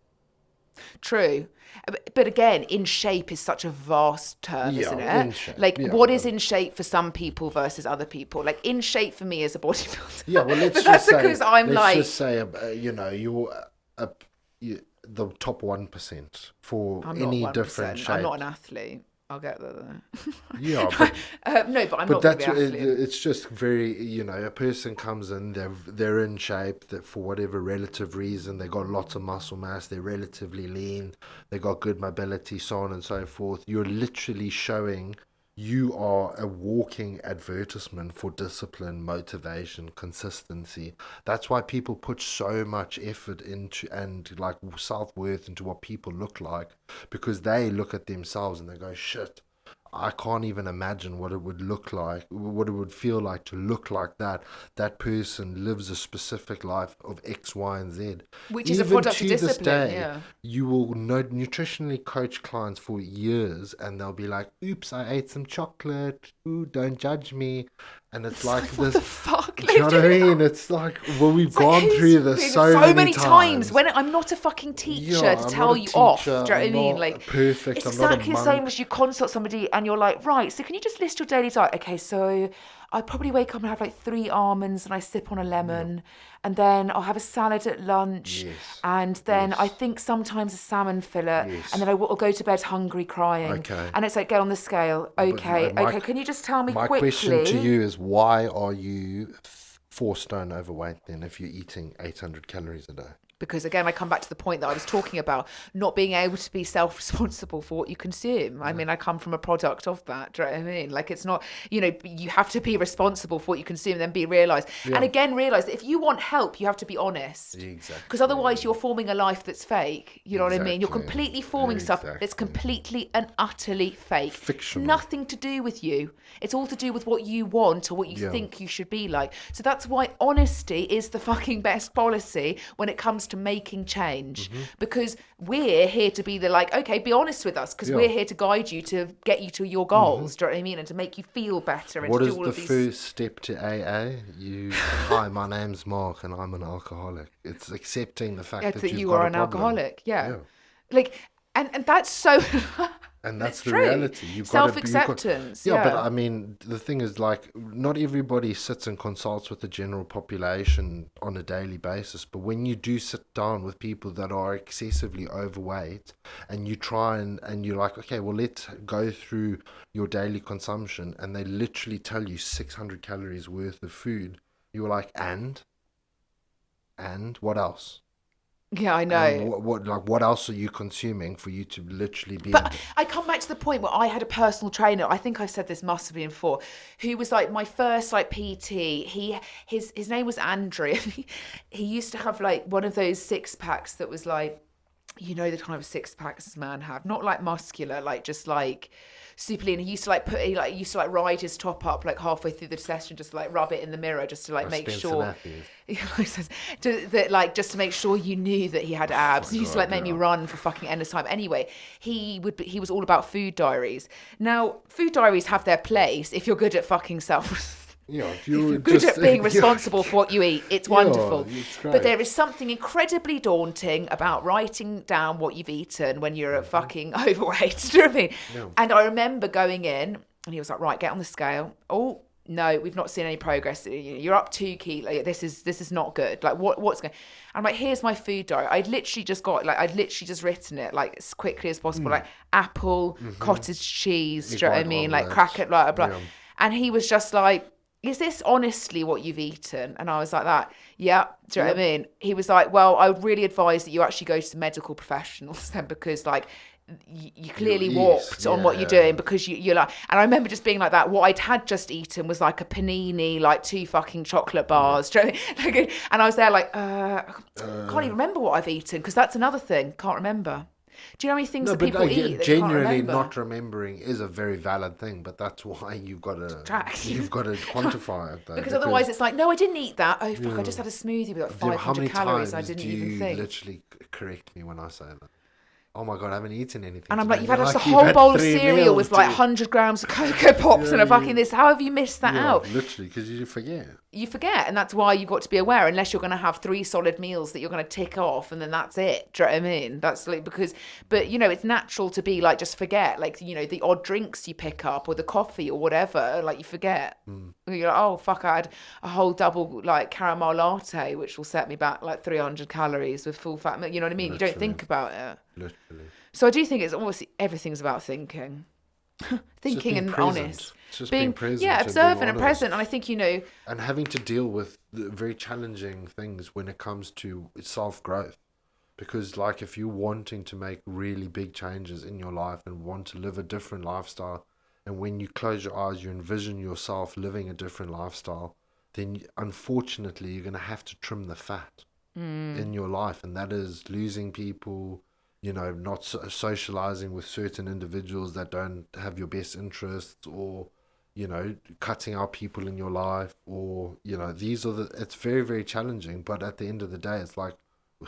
true. But again, in shape is such a vast term, isn't Yeah, it? in shape. Like, Yeah, what is but in shape for some people versus other people? Like, in shape for me is a bodybuilder. yeah, well, But that's because I'm let's like, just say, you're uh, the top 1% for I'm not any different 1%. I'm shape. not an athlete. I'll get there though. Yeah, but No, but I'm But not going to that's be athlete. it's just very a person comes in, they're in shape, that for whatever relative reason they got lots of muscle mass, they're relatively lean, they got good mobility, so on and so forth. You're literally showing you are a walking advertisement for discipline, motivation, consistency. That's why people put so much effort into and like self-worth into what people look like, because they look at themselves and they go, shit, I can't even imagine what it would look like, what it would feel like to look like that. That person lives a specific life of X, Y, and Z. Which is a Even product of to this discipline, day, yeah. you will nutritionally coach clients for years, and they'll be like, "Oops, I ate some chocolate. Ooh, don't judge me." And it's It's like like, what this. the fuck? Do you know what I Literally. mean? It's like, well, we've It's like, gone who's through this been so so many many times times. when I'm not a fucking teacher Yeah, to I'm not tell a you off. Do teacher. you know what I I'm mean? not Like, perfect. it's I'm not a exactly the same monk. as you consult somebody and you're like, right, so can you just list your daily diet? Okay, so I probably wake up and have like 3 almonds and I sip on a Yeah. lemon, and then I'll have a salad at lunch, Yes. and then I Yes. think sometimes a salmon fillet, and Yes. then I'll go to bed hungry, crying. Okay. And it's like, get on the scale. But Okay, okay, can you just tell me my question to quickly? you is, why are you 4 stone overweight then if you're eating 800 calories a day? Because again, I come back to the point that I was talking about, not being able to be self-responsible for what you consume. I mean, I come from a product of that. Do you know what I mean? Like, it's not, you have to be responsible for what you consume and then be realised. And Yeah. again, realise that if you want help, you have to be honest. Because otherwise Exactly. you're forming a life that's fake. You know what I mean? You're Exactly. completely forming stuff that's Exactly. completely and utterly fake. It's Fictional. nothing to do with you. It's all to do with what you want or what you Yeah. think you should be like. So that's why honesty is the fucking best policy when it comes to making change. Because we're here to be okay, be honest with us, because Yeah. we're here to guide you to get you to your goals. Do you know what I mean? And to make you feel better and What to do is all the of these. first step to AA? Hi, my name's Mark and I'm an alcoholic. It's accepting the fact Yeah, that that you've you got are a an problem. alcoholic. Yeah. Yeah. Like, and that's so. And It's that's the true. reality. Self-acceptance. Yeah, but Yeah. I mean, the thing is, like, not everybody sits and consults with the general population on a daily basis. But when you do sit down with people that are excessively overweight, and you try and you're like, okay, well, let's go through your daily consumption, and they literally tell you 600 calories worth of food, you're like, and what else? Yeah, I And know. what else are you consuming for you to literally be But able? I come back to the point where I had a personal trainer. I think I've said this must have been before, who was like my first PT. His name was Andrew. He used to have like one of those six packs that was like, the kind of six packs man have, not like muscular, like just like super lean. He used to like he used to like ride his top up like halfway through the session, just to like rub it in the mirror, just to like make Spencer sure. Matthews. Just to make sure you knew that he had abs. He used to like make me run for fucking endless time. Anyway, he was all about food diaries. Now, food diaries have their place if you're good at fucking Yeah, if if you you're were good just at being responsible for what you eat, it's yeah, wonderful. it's But great. there is something incredibly daunting about writing down what you've eaten when you're fucking overweight. Do you know what I mean? Yeah. And I remember going in, and he was like, "Right, get on the scale." Oh no, we've not seen any progress. You're up 2 kilos. This is not good. Like what's going? I'm like, here's my food diet. I'd literally just written it like as quickly as possible, like apple, cottage cheese. Do you know what I white mean? Like omelette. cracker, blah blah. Yeah. And he was just like, is this honestly what you've eaten? And I was like that. Yeah. Do you know what I mean? He was like, well, I would really advise that you actually go to medical professionals then, because like you clearly You'll eat. warped on what Yeah. you're doing, because you're like, and I remember just being like that. What I'd had just eaten was like a panini, like 2 fucking chocolate bars. Do you know what I mean? And I was there like, can't even remember what I've eaten, because that's another thing. Can't remember. Do you know how many things No, that but people eat that you can't genuinely remember? not remembering is a very valid thing. But that's why Track. you've got to quantify it though. Because otherwise it's like, no, I didn't eat that. Oh, fuck, I just had a smoothie with like how 500 many calories. times I didn't do even you think. literally correct me when I say that? Oh my god, I haven't eaten anything. And I'm today. like, you've had You're just a like, "You've whole had bowl of 3 cereal meals, with like dude." 100 grams of Cocoa Pops and a fucking this. How have you missed that Yeah, out? literally, because you forget. You forget, and that's why you've got to be aware, unless you're going to have 3 solid meals that you're going to tick off, and then that's it. Do you know what I mean? That's like, but it's natural to be like, just forget, like, the odd drinks you pick up or the coffee or whatever, like you forget. You're like, oh fuck, I had a whole double like caramel latte, which will set me back like 300 calories with full fat milk. You know what I mean? You don't Literally. think about it. Literally. So I do think it's obviously everything's about thinking. Thinking being and present. honest. It's just being present and being observant and honest. present. And I think, And having to deal with the very challenging things when it comes to self-growth. Because, like, if you're wanting to make really big changes in your life and want to live a different lifestyle, and when you close your eyes, you envision yourself living a different lifestyle, then unfortunately you're going to have to trim the fat in your life. And that is losing people, not socializing with certain individuals that don't have your best interests, or, cutting out people in your life, or, it's very, very challenging. But at the end of the day, it's like,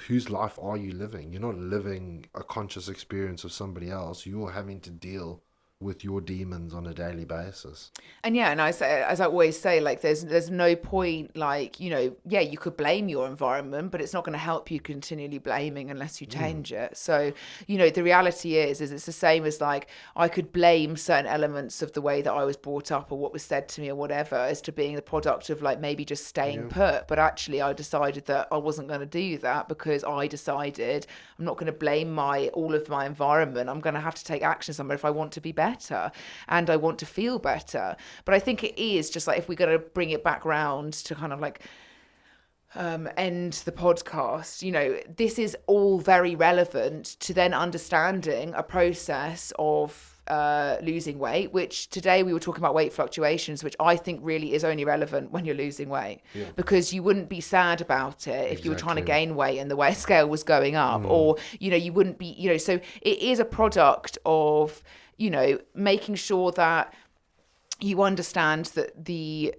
whose life are you living? You're not living a conscious experience of somebody else. You're having to deal with your demons on a daily basis. And yeah, and as I always say, like there's no point, like, you could blame your environment, but it's not going to help you continually blaming unless you change it. So, the reality is it's the same as like I could blame certain elements of the way that I was brought up or what was said to me or whatever as to being the product of like maybe just staying put. But actually I decided that I wasn't going to do that, because I decided I'm not going to blame all of my environment. I'm going to have to take action somewhere if I want to be better and I want to feel better. But I think it is just like, if we're going to bring it back round to kind of like end the podcast, this is all very relevant to then understanding a process of losing weight, which today we were talking about weight fluctuations, which I think really is only relevant when you're losing weight, because you wouldn't be sad about it if you were trying to gain weight and the weight scale was going up, or, you wouldn't be, so it is a product of, making sure that you understand that the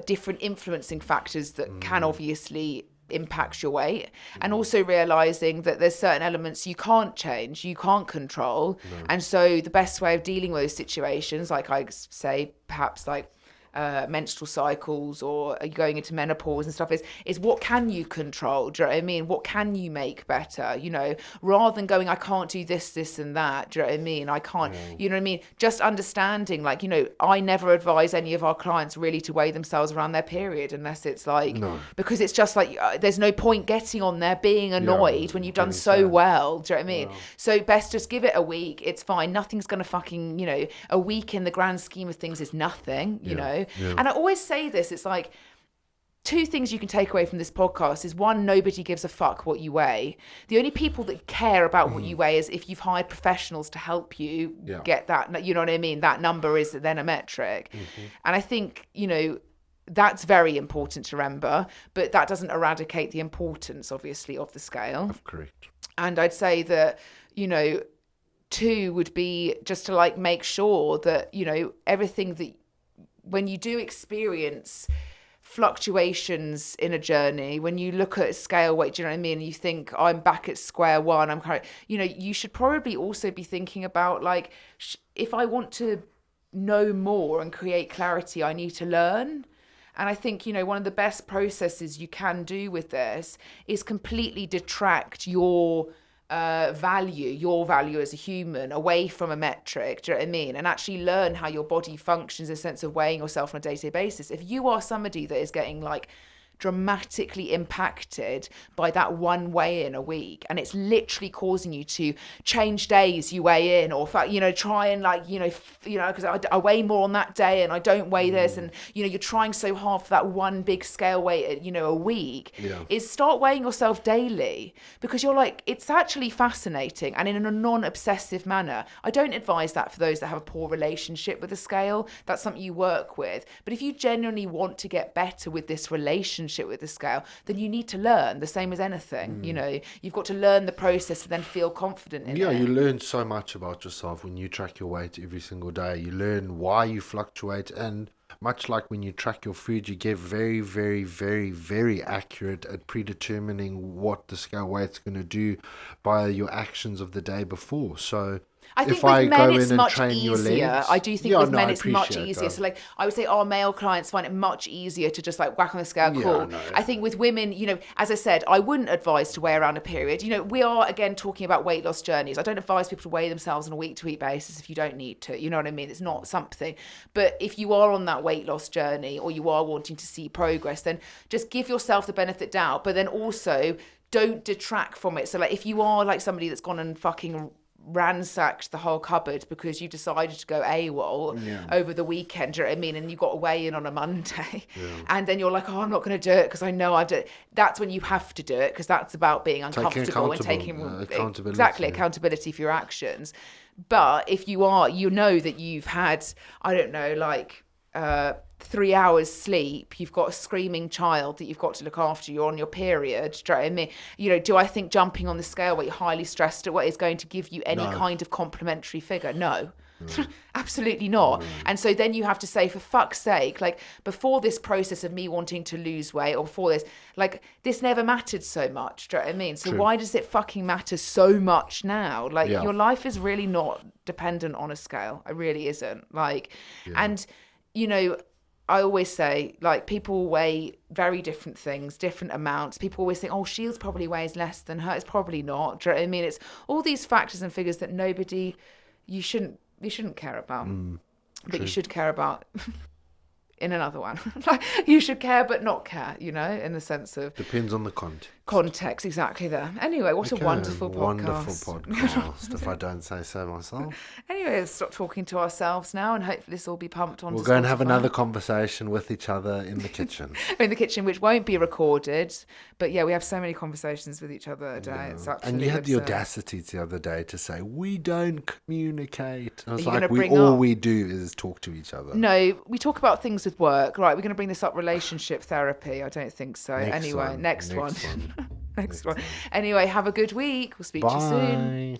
different influencing factors that can obviously impact your weight, and also realizing that there's certain elements you can't change, you can't control. And so the best way of dealing with those situations, like I say, perhaps like menstrual cycles or going into menopause and stuff, is what can you control? Do you know what I mean? What can you make better? Rather than going, I can't do this and that. Do you know what I mean? I can't. You know what I mean? Just understanding, like, I never advise any of our clients really to weigh themselves around their period unless it's like, because it's just like there's no point getting on there being annoyed when you've done so well. Do you know what I mean? So best just give it a week. It's fine. Nothing's gonna fucking, a week in the grand scheme of things is nothing. You know. And I always say this, it's like, two things you can take away from this podcast is, one, nobody gives a fuck what you weigh. The only people that care about what you weigh is if you've hired professionals to help you get that, you know what I mean? That number is then a metric. And I think, that's very important to remember, but that doesn't eradicate the importance, obviously, of the scale. Correct. And I'd say that, two would be just to like make sure that, everything that, when you do experience fluctuations in a journey, when you look at a scale weight, do you know what I mean? And you think, I'm back at square one, I'm kind of, you should probably also be thinking about, like, if I want to know more and create clarity, I need to learn. And I think, one of the best processes you can do with this is completely detract your value as a human away from a metric, do you know what I mean? And actually learn how your body functions in a sense of weighing yourself on a day-to-day basis. If you are somebody that is getting like dramatically impacted by that one weigh in a week, and it's literally causing you to change days you weigh in, or try and like because I weigh more on that day and I don't weigh this, and you're trying so hard for that one big scale weight a week, is start weighing yourself daily, because you're like, it's actually fascinating, and in a non-obsessive manner. I don't advise that for those that have a poor relationship with the scale. That's something you work with. But if you genuinely want to get better with this relationship with the scale, then you need to learn, the same as anything. You've got to learn the process and then feel confident in it. You learn so much about yourself when you track your weight every single day. You learn why you fluctuate, and much like when you track your food, you get very, very, very, very accurate at predetermining what the scale weight's going to do by your actions of the day before. So I think if with I men go it's in and much train your easier. legs, I do think with men I it's much appreciate easier. that. So like I would say our male clients find it much easier to just like whack on the scale, cool. no. I think with women, as I said, I wouldn't advise to weigh around a period. We are again talking about weight loss journeys. I don't advise people to weigh themselves on a week-to-week basis if you don't need to. You know what I mean? It's not something. But if you are on that weight loss journey, or you are wanting to see progress, then just give yourself the benefit of doubt, but then also don't detract from it. So like if you are like somebody that's gone and fucking ransacked the whole cupboard because you decided to go AWOL over the weekend, do you know what I mean? And you got to weigh in on a Monday, and then you're like, oh, I'm not going to do it because I know I've done it. That's when you have to do it, because that's about being uncomfortable and taking accountability for your actions. But if you are, that you've had, I don't know, like 3 hours sleep, you've got a screaming child that you've got to look after, you're on your period, do you know what I mean? Do I think jumping on the scale where you're highly stressed at what is going to give you any kind of complimentary figure? No. Absolutely not. And so then you have to say, for fuck's sake, like before this process of me wanting to lose weight, or before this, like this never mattered so much, do you know what I mean? So why does it fucking matter so much now? Like your life is really not dependent on a scale. It really isn't. Like, and I always say, like, people weigh very different things, different amounts. People always think, oh, Shields probably weighs less than her. It's probably not. Do you know what I mean? It's all these factors and figures that you shouldn't care about. But you should care about in another one. Like, you should care but not care, in the sense of... Depends on the context. context exactly there. Anyway, what a Okay, wonderful wonderful podcast. podcast, if I don't say so myself. Anyway, let's stop talking to ourselves now, and hopefully this will be pumped onto We'll go and have Spotify. another conversation with each other in the kitchen. In the kitchen, which won't be recorded. But yeah, we have so many conversations with each other a day. It's And absolutely you had the absurd. audacity the other day to say, we don't communicate. I was you gonna like, bring all up- we do is talk to each other. No, we talk about things with work. Right, we're going to bring this up relationship therapy. I don't think so. Next Anyway, one, next next one. one. Next one. Anyway, have a good week. We'll speak to you soon. Bye.